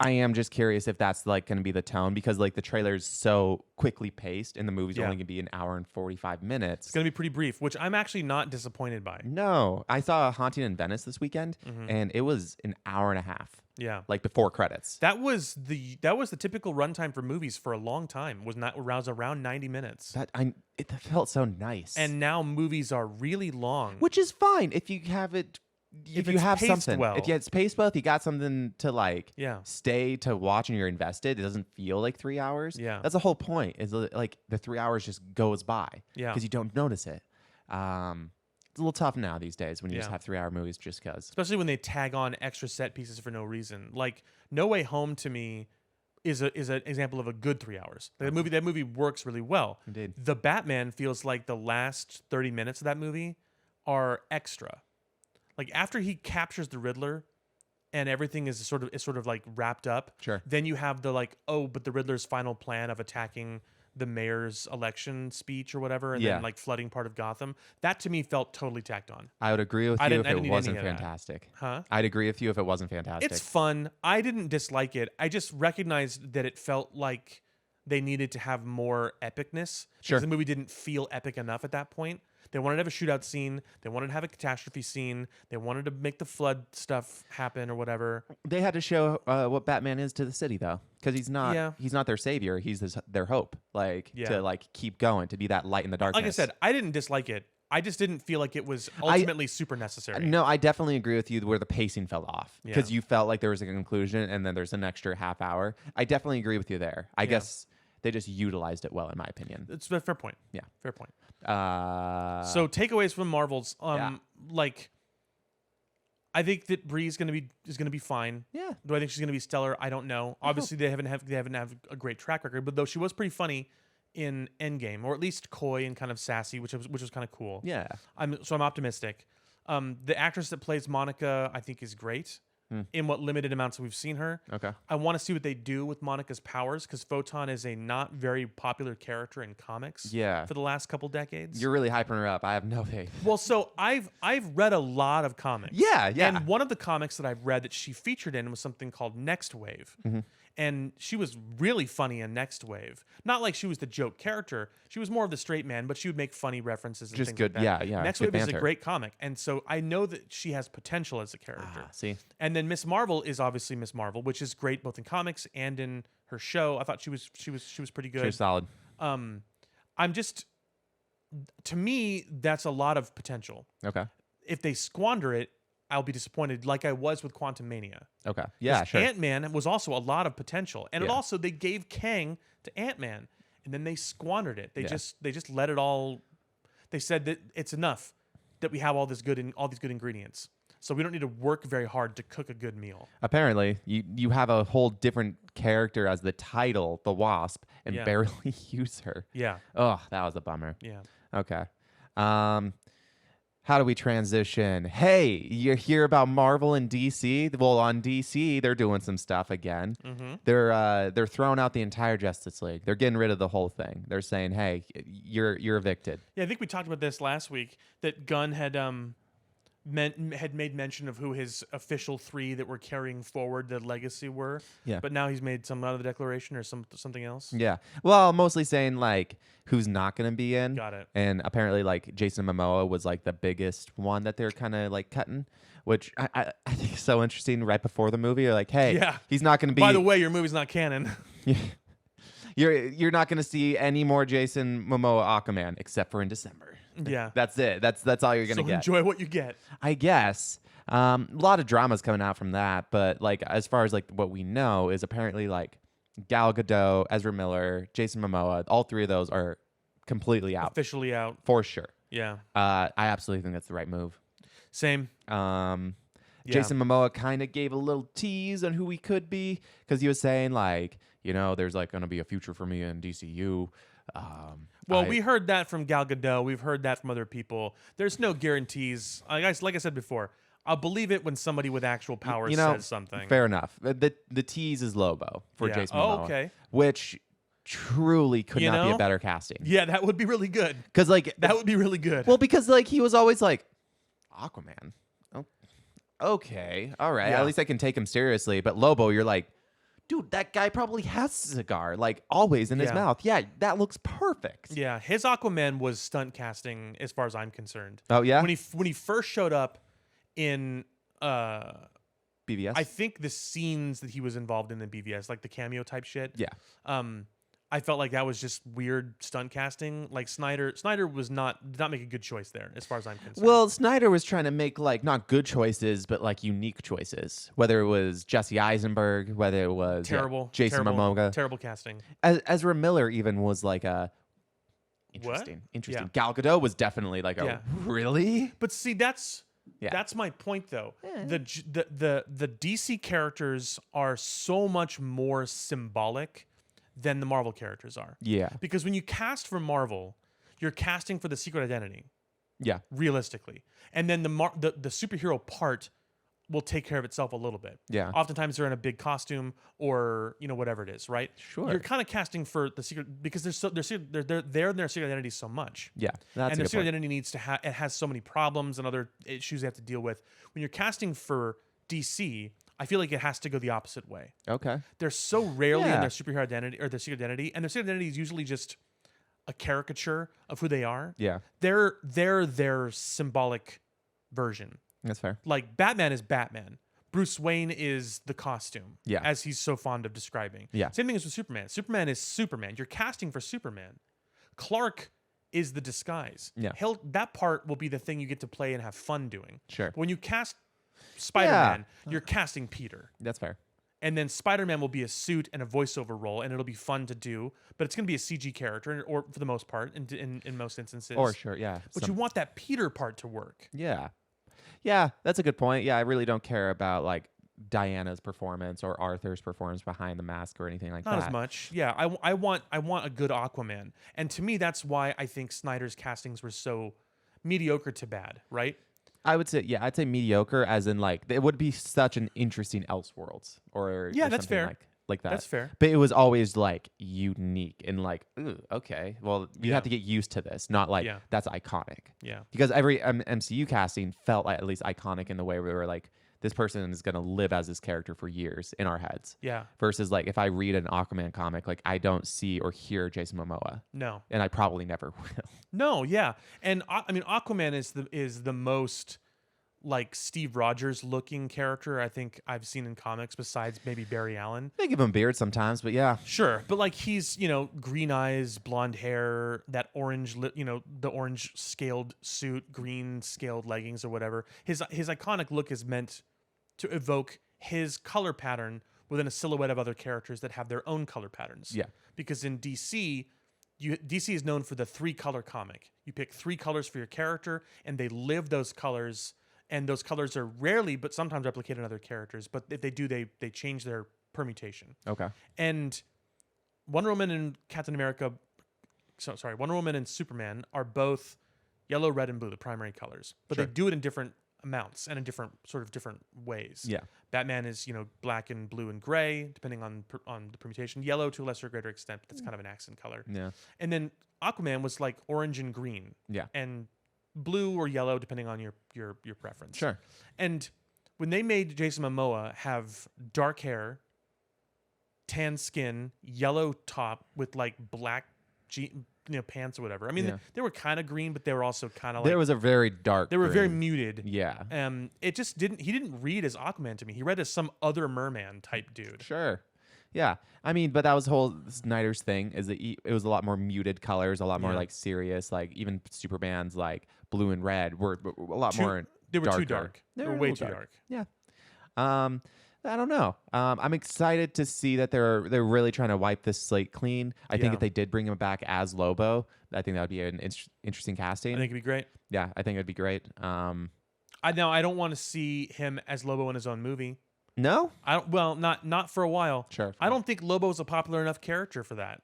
I am just curious if that's like going to be the tone, because like the trailer is so quickly paced and the movie's only going to be an hour and 45 minutes. It's going to be pretty brief, which I'm actually not disappointed by. No, I saw Haunting in Venice this weekend, and it was an hour and a half. Yeah. Like before credits. That was the typical runtime for movies for a long time. Was around 90 minutes. It felt so nice. And now movies are really long. Which is fine if you have it. If you it's have paced something, well. if it's paced well, if you got something to like Yeah. stay to watch and you're invested, it doesn't feel like 3 hours. Yeah. That's the whole point, is like the 3 hours just goes by. Yeah. Because you don't notice it. It's a little tough now these days when you just Yeah. have 3 hour movies just because. Especially when they tag on extra set pieces for no reason. Like No Way Home to me is an example of a good 3 hours. That movie works really well. Indeed. The Batman feels like the last 30 minutes of that movie are extra. Like after he captures the Riddler and everything is sort of like wrapped up. Sure. Then you have the like, oh, but the Riddler's final plan of attacking the mayor's election speech or whatever, and Yeah. then like flooding part of Gotham. That to me felt totally tacked on. I would agree with I you didn't- if I it didn't need wasn't any of that. fantastic. Huh? I'd agree with you if it wasn't fantastic. It's fun. I didn't dislike it. I just recognized that it felt like they needed to have more epicness. Sure. Because the movie didn't feel epic enough at that point. They wanted to have a shootout scene. They wanted to have a catastrophe scene. They wanted to make the flood stuff happen or whatever. They had to show what Batman is to the city, though, because he's not their savior. He's their hope, Yeah. to like keep going, to be that light in the darkness. Like I said, I didn't dislike it. I just didn't feel like it was ultimately super necessary. No, I definitely agree with you where the pacing fell off Yeah. because you felt like there was a conclusion and then there's an extra half hour. I definitely agree with you there. I guess they just utilized it well, in my opinion. It's a fair point. Yeah. Fair point. So So takeaways from Marvels, Yeah. like I think that Bree is gonna be fine. yeah, Do I think she's gonna be stellar? I don't know. Obviously, they haven't have a great track record, but though she was pretty funny in Endgame, or at least coy and kind of sassy, which was kind of cool. yeah. I'm optimistic. The actress that plays Monica, I think, is great in what limited amounts we've seen her. Okay. I want to see what they do with Monica's powers because Photon is a not very popular character in comics. Yeah. For the last couple decades. You're really hyping her up. I have no faith. Well, so I've read a lot of comics. Yeah, yeah. And one of the comics that I've read that she featured in was something called Next Wave. Mm-hmm. And she was really funny in Next Wave. Not like she was the joke character. She was more of the straight man, but she would make funny references and Just things good- like that. yeah, Next good Wave is a banter. great comic. And so I know that she has potential as a character. See? And then Miss Marvel is obviously Miss Marvel, which is great both in comics and in her show. I thought she was pretty good. She's solid. I'm just, to me, that's a lot of potential. Okay. If they squander it, I'll be disappointed, like I was with Quantum Mania. Okay. Yeah, sure. Ant-Man was also a lot of potential, and it Yeah. also they gave Kang to Ant-Man, and then they squandered it. They Yeah. just let it all. They said that it's enough that we have all these good ingredients, so we don't need to work very hard to cook a good meal. Apparently, you have a whole different character as the title, the Wasp, and Yeah. barely use her. Yeah, Oh, that was a bummer. yeah. Okay. How do we transition? Hey, you hear about Marvel and DC? Well, on DC, they're doing some stuff again. Mm-hmm. They're throwing out the entire Justice League. They're getting rid of the whole thing. They're saying, "Hey, you're evicted." Yeah, I think we talked about this last week. That Gunn had made mention of who his official 3 that were carrying forward the legacy were. Yeah. But now he's made some other declaration or something else. Yeah. Well, mostly saying like who's not going to be in. Got it. And apparently, like Jason Momoa was like the biggest one that they're kind of like cutting, which I think is so interesting. Right before the movie, you're like, "Hey, Yeah. he's not going to be." By the way, your movie's not canon. You're not going to see any more Jason Momoa Aquaman except for in December. Yeah. That's it. That's all you're going to So get. enjoy what you get. I guess. A lot of dramas coming out from that, but like as far as like what we know is apparently like Gal Gadot, Ezra Miller, Jason Momoa, all 3 of those are completely out Officially out. for sure. Yeah. I absolutely think that's the right move. Same. Yeah. Jason Momoa kind of gave a little tease on who he could be because he was saying like, there's like going to be a future for me in DCU. Well, we heard that from Gal Gadot. We've heard that from other people. There's no guarantees. Like I said before, I'll believe it when somebody with actual powers says something. Fair enough. The tease is Lobo for Yeah. Jason Oh, Momoa, okay. which truly could not be know? a better casting. Yeah, that would be really good. Because like That would be really good. well, because like he was always like Aquaman. Oh, okay, all right. Yeah. At least I can take him seriously. But Lobo, you're like, dude, that guy probably has a cigar like always in his Yeah. mouth. Yeah, that looks perfect. Yeah, his Aquaman was stunt casting as far as I'm concerned. Oh yeah, When he first showed up in BVS. I think the scenes that he was involved in BVS, like the cameo type shit. Yeah. I felt like that was just weird stunt casting. Like Snyder did not make a good choice there, as far as I'm concerned. Well, Snyder was trying to make like not good choices, but like unique choices. Whether it was Jesse Eisenberg, whether it was Jason Momoa, terrible casting. Ezra Miller even was like a interesting. Yeah. Gal Gadot was definitely like a Yeah. really. But see, that's Yeah. my point, though. The DC characters are so much more symbolic than the Marvel characters are. Yeah. Because when you cast for Marvel, you're casting for the secret identity, Yeah. realistically, and then the superhero part will take care of itself a little bit. Yeah. Oftentimes they're in a big costume or whatever it is, right? Sure. You're kind of casting for the secret because they're in their secret identity so much. Yeah. That's And a their good secret point. identity it has so many problems and other issues they have to deal with. When you're casting for DC, I feel like it has to go the opposite way. Okay. They're so rarely in Yeah. their superhero identity or their secret identity, and their secret identity is usually just a caricature of who they are. Yeah. They're their symbolic version. That's fair. Like Batman is Batman. Bruce Wayne is the costume. Yeah. As he's so fond of describing. Yeah. Same thing as with Superman. Superman is Superman. You're casting for Superman. Clark is the disguise. Yeah. That part will be the thing you get to play and have fun doing. Sure. When you cast Spider-Man, you're casting Peter. That's fair. And then Spider-Man will be a suit and a voiceover role, and it'll be fun to do. But it's going to be a CG character, or for the most part, in most instances. Or sure, yeah. But you want that Peter part to work. Yeah. Yeah, that's a good point. Yeah, I really don't care about like Diana's performance or Arthur's performance behind the mask or anything like that. Not as much. Yeah, I want a good Aquaman. And to me, that's why I think Snyder's castings were so mediocre to bad, right? I would say, yeah, I'd say mediocre, as in like it would be such an interesting Elseworlds or Yeah, or that's something fair. like that. That's fair. But it was always like unique and like, ooh, okay, well, you Yeah. have to get used to this, not like Yeah. that's iconic. Yeah. Because every MCU casting felt like at least iconic in the way we were like, this person is going to live as this character for years in our heads. Yeah. Versus like if I read an Aquaman comic, like I don't see or hear Jason Momoa, No. and I probably never will. No, yeah. And I mean Aquaman is the most like Steve Rogers looking character I think I've seen in comics besides maybe Barry Allen. They give him beard sometimes, but yeah. Sure, but like he's, green eyes, blonde hair, that orange, the orange scaled suit, green scaled leggings or whatever. His iconic look is meant to evoke his color pattern within a silhouette of other characters that have their own color patterns. Yeah. Because in DC, DC is known for the 3-color comic. You pick 3 colors for your character, and they live those colors. And those colors are rarely, but sometimes replicated in other characters. But if they do, they change their permutation. Okay. And Wonder Woman and Captain America, Wonder Woman and Superman are both yellow, red, and blue, the primary colors. But Sure. they do it in different amounts and in different ways. Yeah. Batman is black and blue and gray, depending on the permutation. Yellow to a lesser or greater extent, but that's kind of an accent color. Yeah. And then Aquaman was like orange and green. Yeah. And blue or yellow, depending on your preference. Sure. And when they made Jason Momoa have dark hair, tan skin, yellow top with like black pants or whatever. I mean, Yeah. they were kind of green, but they were also kind of There like was a very dark. they were very green. muted. Yeah. It just didn't. He didn't read as Aquaman to me. He read as some other merman type dude. Sure. Yeah. I mean, but that was the whole Snyder's thing, is that it was a lot more muted colors, a lot more Yeah. like serious. Like even Superman's like blue and red were a lot more. They were too darker. dark. They were a way little too dark. Yeah. I don't know. I'm excited to see that they're really trying to wipe this slate clean. I think Yeah. if they did bring him back as Lobo, I think that would be an interesting casting. I think it'd be great. Yeah, I think it'd be great. I don't want to see him as Lobo in his own movie. No, I don't. Well, not for a while. Sure. I don't think Lobo's a popular enough character for that.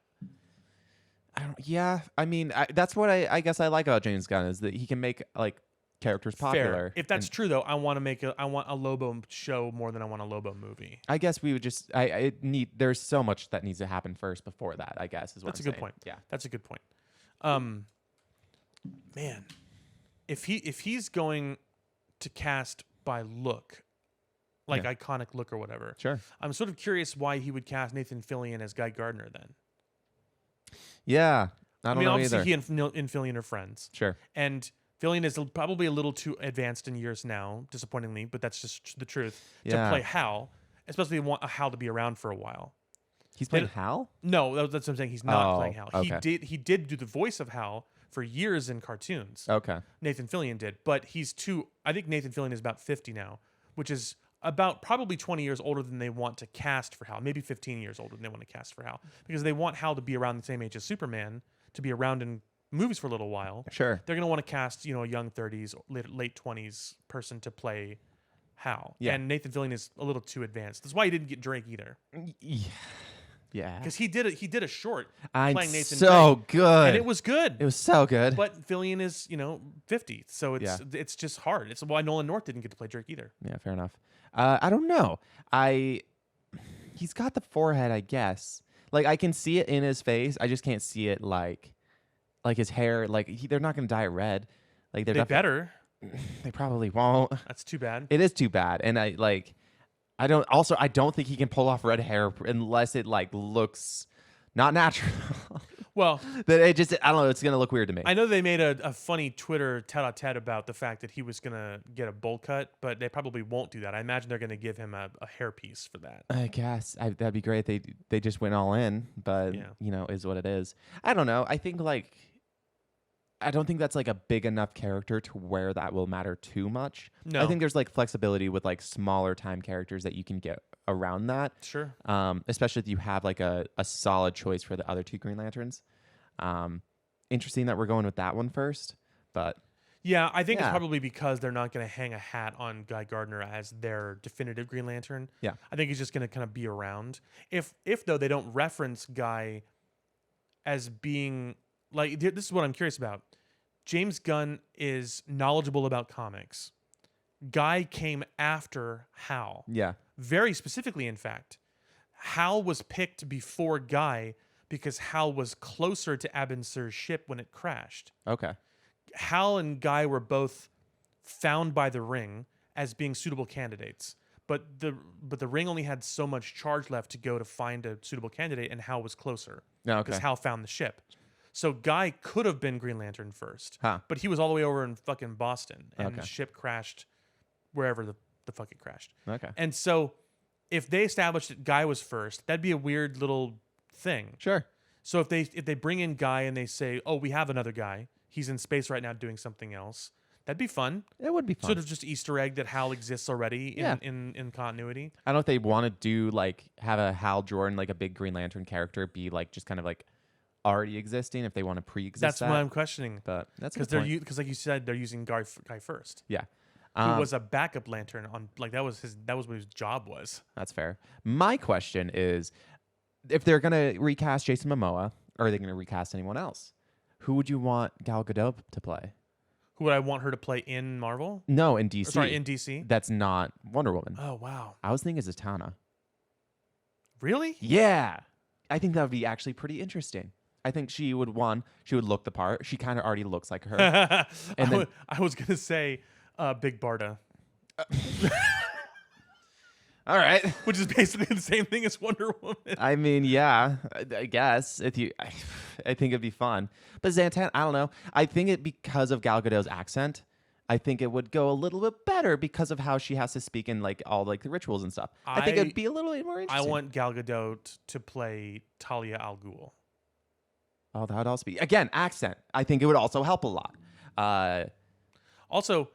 Yeah, I mean, that's what I guess I like about James Gunn, is that he can make like characters popular. Fair. If that's And true, though, I want a Lobo show more than I want a Lobo movie. I guess we would just there's so much that needs to happen first before that, I guess, is what That's I'm a good saying. point. Yeah. That's a good point. Man, if he's going to cast by look, like Yeah. iconic look or whatever, Sure. I'm sort of curious why he would cast Nathan Fillion as Guy Gardner then. Yeah. I don't know obviously either. he and Fillion are friends, Sure. and Fillion is probably a little too advanced in years now, disappointingly, but that's just the truth. Yeah. To play Hal, especially want Hal to be around for a while. He's playing Did- Hal? No, that's what I'm saying. He's not Oh, playing Hal. okay. He did do the voice of Hal for years in cartoons. Okay. Nathan Fillion did, but I think Nathan Fillion is about 50 now, which is about probably 20 years older than they want to cast for Hal. Maybe 15 years older than they want to cast for Hal, because they want Hal to be around the same age as Superman, to be around in movies for a little while. Sure. They're going to want to cast, a young 30s, late 20s person to play Hal. Yeah. And Nathan Fillion is a little too advanced. That's why he didn't get Drake either, Yeah. because he did a short I'm playing Nathan so Drake, good. and it was good. It was so good. But Fillion is, 50, so Yeah. it's just hard. It's why Nolan North didn't get to play Drake either. Yeah, fair enough. I don't know. He's got the forehead, I guess. Like I can see it in his face. I just can't see it like his hair. Like they're not going to dye it red. Like They better. They probably won't. That's too bad. It is too bad. And I don't think he can pull off red hair unless it like looks not natural. Well, That it just, I don't know. It's going to look weird to me. I know they made a funny Twitter tete-a-tete about the fact that he was going to get a bowl cut, but they probably won't do that. I imagine they're going to give him a hairpiece for that. I guess that'd be great. They just went all in, but Yeah. is what it is. I don't know. I think like I don't think that's like a big enough character to where that will matter too much. I No. think there's like flexibility with like smaller time characters that you can get around that. Sure. Especially if you have like a solid choice for the other two Green Lanterns. Interesting that we're going with that one first, but Yeah, I think it's yeah, probably because they're not going to hang a hat on Guy Gardner as their definitive Green Lantern. yeah, I think he's just going to kind of be around. If though they don't reference Guy as being like this is what I'm curious about. James Gunn is knowledgeable about comics. Guy came after Hal. yeah, Very specifically, in fact. Hal was picked before Guy because Hal was closer to Abin Sur's ship when it crashed. okay, Hal and Guy were both found by the Ring as being suitable candidates. But the Ring only had so much charge left to go to find a suitable candidate, and Hal was closer no, because okay, Hal found the ship. So Guy could have been Green Lantern first, huh, but he was all the way over in fucking Boston, and Okay. the ship crashed wherever the fuck it crashed. okay, And so if they established that Guy was first, that'd be a weird little thing. sure, So if they bring in Guy and they say, "Oh, we have another guy. He's in space right now doing something else." That'd be fun. it would be fun. Sort of just Easter egg that Hal exists already Yeah. in continuity. I don't know if they want to do like have a Hal Jordan, like a big Green Lantern character, be like just kind of like already existing. If they want to pre-exist, That's that. what I'm questioning. But that's Because because like you said, they're using Guy first, yeah. who was a backup lantern on like that was what his job was. That's fair. My question is, if they're gonna recast Jason Momoa, or are they gonna recast anyone else? Who would you want Gal Gadot to play? Who would I want her to play in Marvel? No, in Or, DC. sorry, in DC. That's not Wonder Woman. Oh wow, I was thinking Zatanna. really? Yeah, I think that would be actually pretty interesting. I think she would look the part. She kind of already looks like her. And then- I was gonna say Big Barda, All right. which is basically the same thing as Wonder Woman. I mean, yeah, I guess if you, I think it'd be fun. But Zatanna, I don't know. I think it because of Gal Gadot's accent. I think it would go a little bit better because of how she has to speak in like all like the rituals and stuff. I think it'd be a little bit more I interesting. want Gal Gadot to play Talia al Ghul. Oh, that would also be again accent. I think it would also help a lot. Also,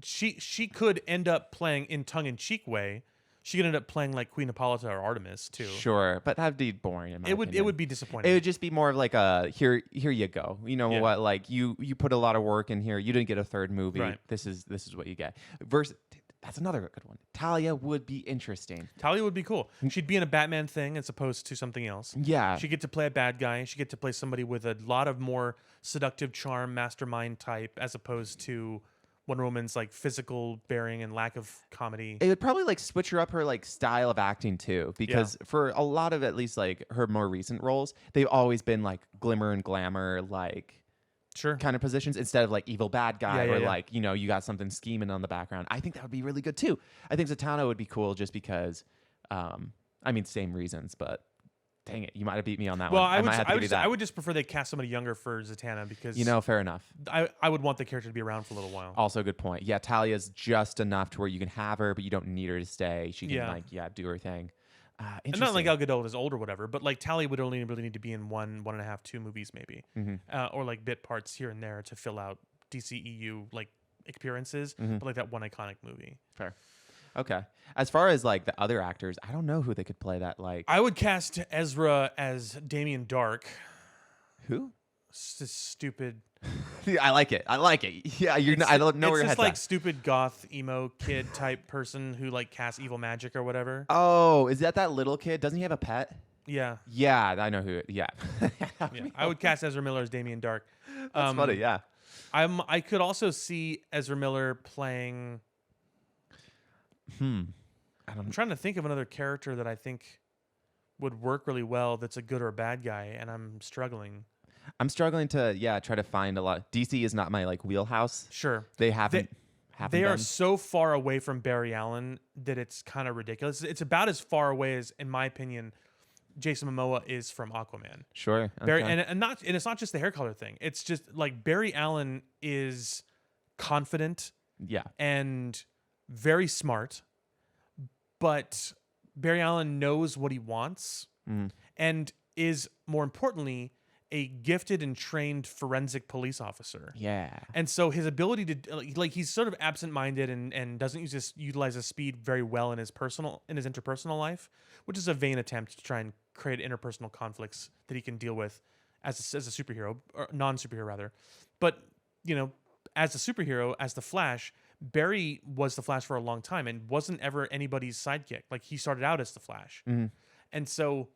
she could end up playing in tongue-in-cheek way. She could end up playing like Queen Hippolyta or Artemis too. Sure, but that'd be boring. In my It opinion. would be disappointing. It would just be more of like a here you go. You know Yeah. what? Like you put a lot of work in here. You didn't get a third movie. Right. This is what you get. Versus that's another good one. Talia would be interesting. Talia would be cool. She'd be in a Batman thing as opposed to something else. Yeah. She'd get to play a bad guy. She'd get to play somebody with a lot of more seductive charm, mastermind type, as opposed to Wonder Woman's like physical bearing and lack of comedy. It would probably like switch her up her like style of acting too, because for a lot of at least like her more recent roles, they've always been like glimmer and glamour like Sure. kind of positions instead of like evil bad guy Yeah, or yeah. like you got something scheming on the background. I think that would be really good too. I think Zatanna would be cool just because, I mean same reasons, but dang it, you might have beat me on that Well, one. I would, might have to I give would, you just, that. I would just prefer they cast somebody younger for Zatanna because Fair enough. I would want the character to be around for a little while. Also, a good point. Yeah, Talia's just enough to where you can have her, but you don't need her to stay. She can do her thing. And not like Gal Gadot is old or whatever, but like Talia would only really need to be in one and a half, 2 movies maybe, or like bit parts here and there to fill out DCEU like appearances, but like that one iconic movie. Fair. Okay. As far as like the other actors, I don't know who they could play that like. I would cast Ezra as Damien Dark. Who? It's just stupid. I like it. Yeah, I don't know where your It's head's just like at. stupid goth emo kid type person who like casts evil magic or whatever. Oh, is that little kid? Doesn't he have a pet? Yeah, Yeah, I know who. Yeah. yeah. I would cast Ezra Miller as Damien Dark. That's funny. Yeah. I could also see Ezra Miller playing. I'm trying to think of another character that I think would work really well. That's a good or a bad guy, and I'm struggling. I'm struggling to try to find a lot. DC is not my like wheelhouse. Sure, They haven't. they are done- so far away from Barry Allen that it's kind of ridiculous. It's about as far away as, in my opinion, Jason Momoa is from Aquaman. Sure. Barry, okay. and it's not just the hair color thing. It's just like Barry Allen is confident Yeah. and very smart, but Barry Allen knows what he wants and is, more importantly, a gifted and trained forensic police officer. Yeah. And so his ability to like he's sort of absent-minded and doesn't utilize his speed very well in his interpersonal life, which is a vain attempt to try and create interpersonal conflicts that he can deal with as a superhero or non-superhero rather. But, you know, as a superhero, as the Flash, Barry was the Flash for a long time and wasn't ever anybody's sidekick. Like he started out as the Flash. Mhm. And so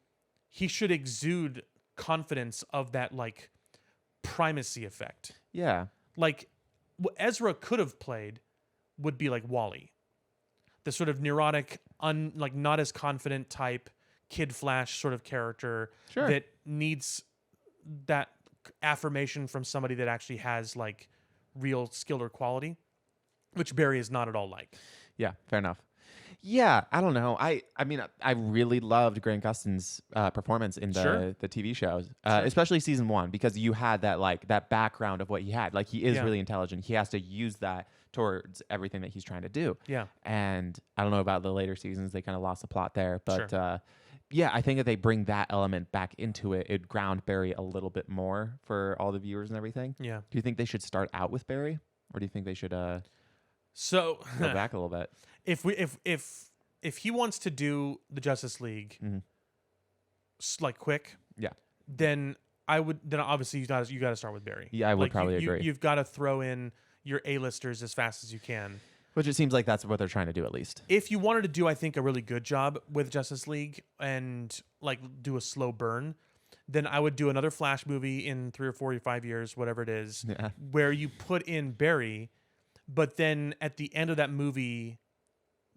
he should exude confidence of that like primacy effect. Yeah. Like what Ezra could have played would be like Wally, the sort of neurotic, like not as confident type Kid Flash sort of character Sure. that needs that affirmation from somebody that actually has like real skill or quality, which Barry is not at all like. Yeah, fair enough. Yeah, I don't know. I mean, I really loved Grant Gustin's performance in Sure. the TV shows, Sure. especially season 1, because you had that like that background of what he had. Like he is Yeah. really intelligent. He has to use that towards everything that he's trying to do. Yeah. And I don't know about the later seasons; they kind of lost the plot there. But Sure. yeah, I think if they bring that element back into it, it'd ground Barry a little bit more for all the viewers and everything. Yeah. Do you think they should start out with Barry, or do you think they should go So back a little bit? if he wants to do the Justice League Mhm. like quick, Yeah. then obviously you got to start with Barry. Yeah, I would Like, probably agree. You've got to throw in your A-listers as fast as you can. Which it seems like that's what they're trying to do, at least. If you wanted to do, I think, a really good job with Justice League and like do a slow burn, then I would do another Flash movie in 3 or 4 or 5 years, whatever it is, Yeah. where you put in Barry, but then at the end of that movie,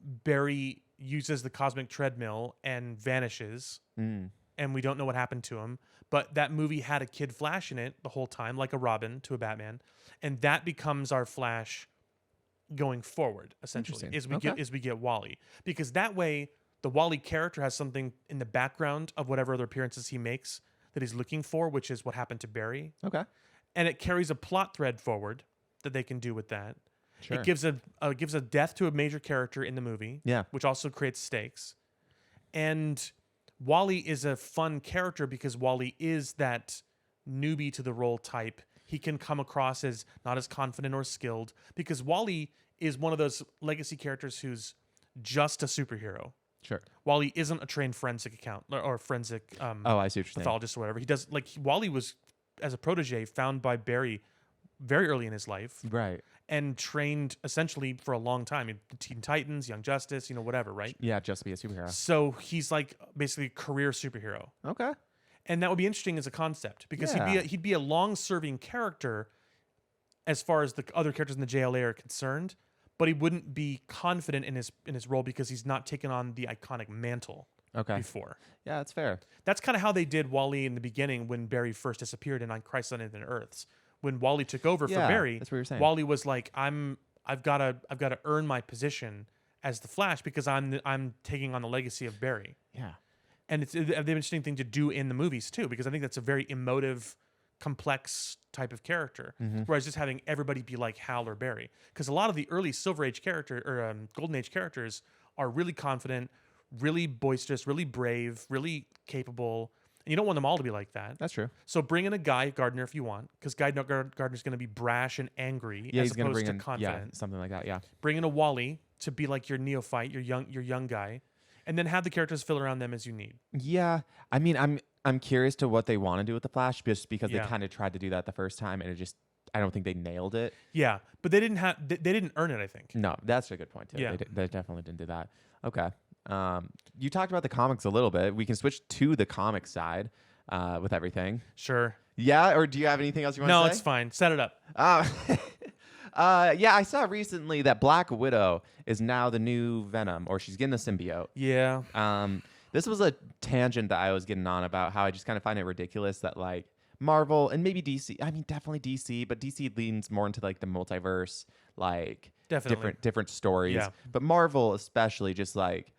Barry uses the cosmic treadmill and vanishes, Mm. and we don't know what happened to him. But that movie had a Kid Flash in it the whole time, like a Robin to a Batman, and that becomes our Flash going forward. Essentially, Interesting. as we get Wally, because that way the Wally character has something in the background of whatever other appearances he makes that he's looking for, which is what happened to Barry, Okay. and it carries a plot thread forward that they can do with that. Sure. It gives a death to a major character in the movie, Yeah. which also creates stakes. And Wally is a fun character because Wally is that newbie to the role type. He can come across as not as confident or skilled because Wally is one of those legacy characters who's just a superhero. Sure. Wally isn't a trained forensic or forensic Oh, I see what you're saying. pathologist or whatever. He does Wally was as a protege found by Barry very early in his life Right. and trained essentially for a long time in Teen Titans, Young Justice, whatever, right? Yeah, just to be a superhero. So he's like basically a career superhero. Okay. And that would be interesting as a concept because Yeah. he'd be a long-serving character as far as the other characters in the JLA are concerned, but he wouldn't be confident in his role because he's not taken on the iconic mantle Okay. before. Yeah, that's fair. That's kind of how they did Wally in the beginning when Barry first disappeared in On Crisis on Infinite Earths. When Wally took over for Yeah, Barry, that's what you're saying. Wally was like, I've got to earn my position as the Flash because I'm taking on the legacy of Barry. Yeah. And it's an interesting thing to do in the movies too, because I think that's a very emotive, complex type of character. Mm-hmm. Whereas just having everybody be like Hal or Barry, because a lot of the early Silver Age character or Golden Age characters are really confident, really boisterous, really brave, really capable. And you don't want them all to be like that. That's true. So bring in a Guy Gardner if you want, because Guy Gardner's going to be brash and angry Yeah, as he's gonna opposed bring to in yeah, confident. something like that. Yeah. Bring in a Wally to be like your neophyte, your young guy, and then have the characters fill around them as you need. Yeah. I mean, I'm curious to what they want to do with the Flash, just because Yeah. they kind of tried to do that the first time, and I don't think they nailed it. Yeah, but they didn't earn it. I think. No, that's a good point too. Yeah. They definitely didn't do that. Okay. You talked about the comics a little bit. We can switch to the comic side with everything. Sure. Yeah, or do you have anything else you want No, to say? it's fine. Set it up. Yeah, I saw recently that Black Widow is now the new Venom, or she's getting a symbiote. Yeah. This was a tangent that I was getting on about how I just kind of find it ridiculous that like Marvel and maybe DC, I mean definitely DC, but DC leans more into like the multiverse, like Definitely. different stories. Yeah. But Marvel especially just like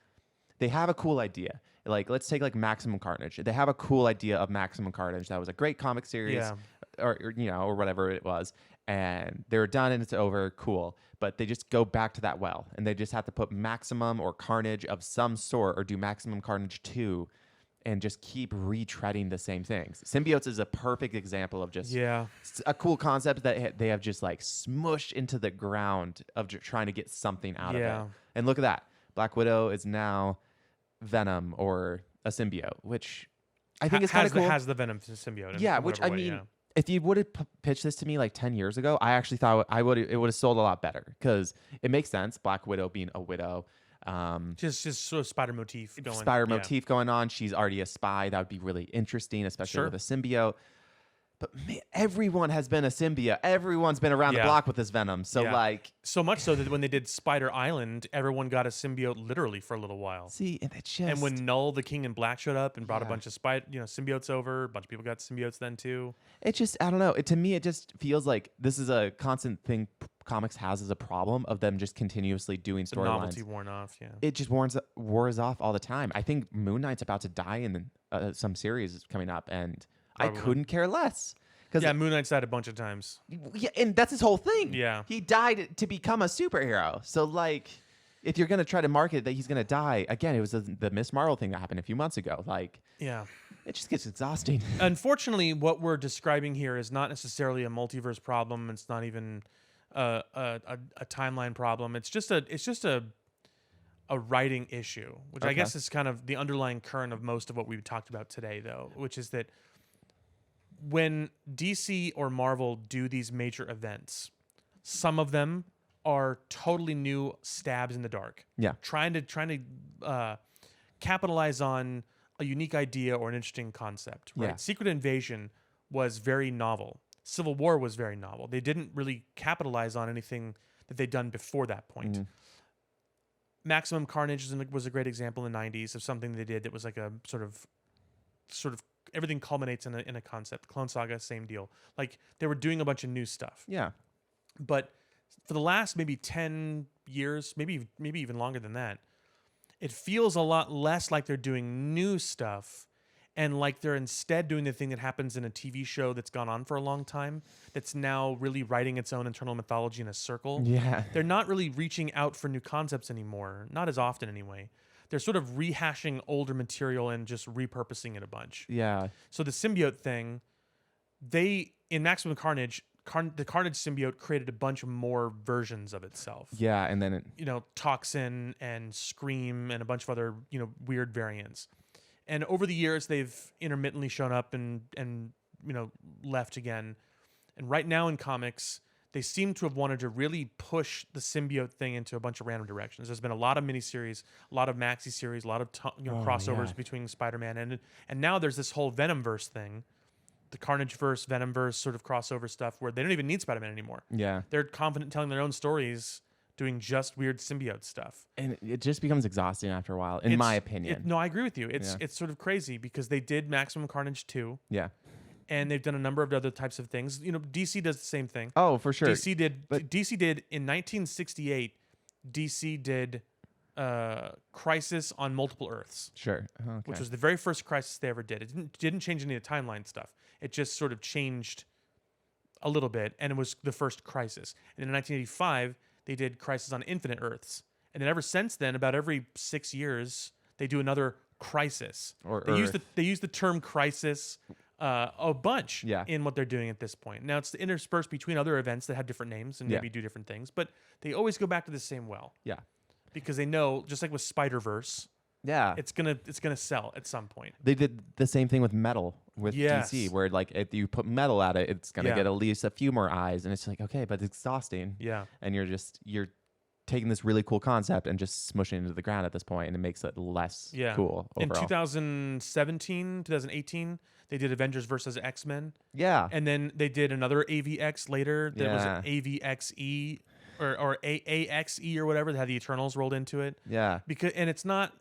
they have a cool idea. Like let's take like Maximum Carnage. They have a cool idea of Maximum Carnage. That was a great comic series Yeah. or whatever it was. And they're done and it's over, cool. But they just go back to that well, and they just have to put Maximum or Carnage of some sort, or do Maximum Carnage 2, and just keep retreading the same things. Symbiotes is a perfect example of just Yeah. a cool concept that they have just like smushed into the ground of trying to get something out of Yeah. it. And look at that. Black Widow is now Venom or a symbiote, which I think is kind of cool. Has the Venom symbiote. Yeah, in which whatever I way, mean, yeah. if you would have pitched this to me like 10 years ago, I actually thought it would have sold a lot better because it makes sense. Black Widow being a widow, Just sort of spider motif going. spider yeah. motif going on. She's already a spy. That would be really interesting, especially Sure. with a symbiote. But man, everyone has been a symbiote. Everyone's been around the Yeah. block with this Venom. So Yeah. like, So much so that when they did Spider Island, everyone got a symbiote literally for a little while. see, and it just And when Null, the King in Black, showed up and brought a Yeah. bunch of symbiotes over, a bunch of people got symbiotes then too. it just I don't know. To me, it just feels like this is a constant thing comics has as a problem of them just continuously doing The storylines. novelty worn off. Yeah. It just wars off all the time. I think Moon Knight's about to die in some series coming up, and Probably. I couldn't care less. Because Yeah, Moon Knight's died a bunch of times. yeah, and that's his whole thing. Yeah. He died to become a superhero. So like, if you're gonna try to market that he's gonna die again, it was the Miss Marvel thing that happened a few months ago. Like, Yeah. it just gets exhausting. Unfortunately, what we're describing here is not necessarily a multiverse problem. It's not even a timeline problem. It's just a writing issue, which I Okay. guess is kind of the underlying current of most of what we've talked about today, though, which is that when DC or Marvel do these major events, some of them are totally new stabs in the dark. Yeah. Trying to capitalize on a unique idea or an interesting concept. Right. Yeah. Secret Invasion was very novel. Civil War was very novel. They didn't really capitalize on anything that they'd done before that point. Mhm. Maximum Carnage was a great example in the 90s of something they did that was like a sort of everything culminates in a concept. Clone Saga, same deal. Like they were doing a bunch of new stuff. Yeah. But for the last maybe 10 years, maybe even longer than that, it feels a lot less like they're doing new stuff and like they're instead doing the thing that happens in a TV show that's gone on for a long time, that's now really writing its own internal mythology in a circle. Yeah. They're not really reaching out for new concepts anymore, not as often anyway. They're sort of rehashing older material and just repurposing it a bunch. Yeah. So the symbiote thing, in Maximum Carnage, the Carnage symbiote created a bunch of more versions of itself. Yeah. And then Toxin and Scream and a bunch of other, weird variants. And over the years, they've intermittently shown up and left again. And right now in comics, they seem to have wanted to really push the symbiote thing into a bunch of random directions. There's been a lot of miniseries, a lot of maxi series, a lot of crossovers yeah. between Spider-Man and now there's this whole Venomverse thing, the Carnageverse, Venomverse sort of crossover stuff where they don't even need Spider-Man anymore. Yeah. They're confident telling their own stories, doing just weird symbiote stuff. And it just becomes exhausting after a while, in my opinion. No, I agree with you. It's sort of crazy because they did Maximum Carnage 2. Yeah. And they've done a number of other types of things. DC does the same thing. Oh, for sure. DC did in 1968. DC did Crisis on Multiple Earths, Sure. Okay. which was the very first Crisis they ever did. It didn't change any of the timeline stuff. It just sort of changed a little bit, and it was the first Crisis. And in 1985, they did Crisis on Infinite Earths, and then ever since then, about every 6 years, they do another Crisis. Or They use the term Crisis a bunch Yeah. in what they're doing at this point. Now it's interspersed between other events that have different names and Yeah. maybe do different things, but they always go back to the same well Yeah. because they know, just like with Spider-Verse, Yeah. it's gonna sell at some point. They did the same thing with metal with DC, Yes. where like if you put metal at it, it's gonna Yeah. get at least a few more eyes, and it's like okay, but it's exhausting. Yeah, And you're taking this really cool concept and just smushing it into the ground at this point, and it makes it less yeah. cool In overall. 2018, they did Avengers versus X-Men, Yeah. and then they did another AVX later that was Yeah. AVXE or AXE or whatever that had the Eternals rolled into it. Yeah. And it's not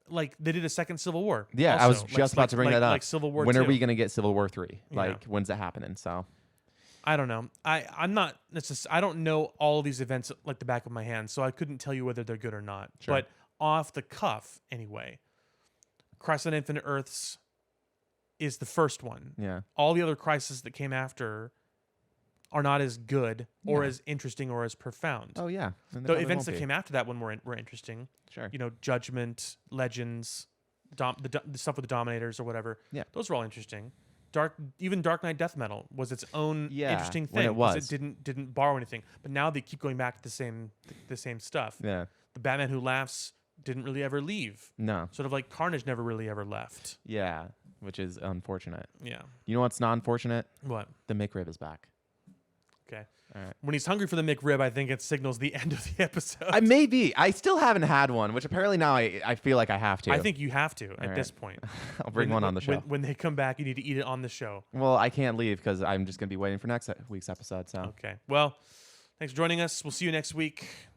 like they did a second Civil War. Yeah, also. I was just about to bring that up. Like Civil War. When 2. are we gonna get Civil War 3? Yeah. Like, when's it happening? So I don't know. I'm not. I don't know all of these events like the back of my hand, so I couldn't tell you whether they're good or not. Sure. But off the cuff, anyway, Crisis on Infinite Earths is the first one. yeah. All the other Crises that came after are not as good or Yeah. as interesting or as profound. Oh yeah. And they The probably events won't that be. came after that one were interesting. Sure. Judgment, Legends, the stuff with the Dominators or whatever. Yeah. Those were all interesting. Even Dark Knight Death Metal was its own Yeah, interesting when thing. it 'cause was. it didn't borrow anything. But now they keep going back to the same stuff. Yeah. The Batman Who Laughs didn't really ever leave. No. Sort of like Carnage never really ever left. Yeah, which is unfortunate. Yeah. You know what's not unfortunate? What? The McRib is back. Okay. All right. When he's hungry for the McRib, I think it signals the end of the episode. I may be. I still haven't had one, which apparently now I feel like I have to. I think you have to at right. this point. I'll bring one on the show. When they come back, you need to eat it on the show. Well, I can't leave because I'm just going to be waiting for next week's episode. So Okay. Well, thanks for joining us. We'll see you next week.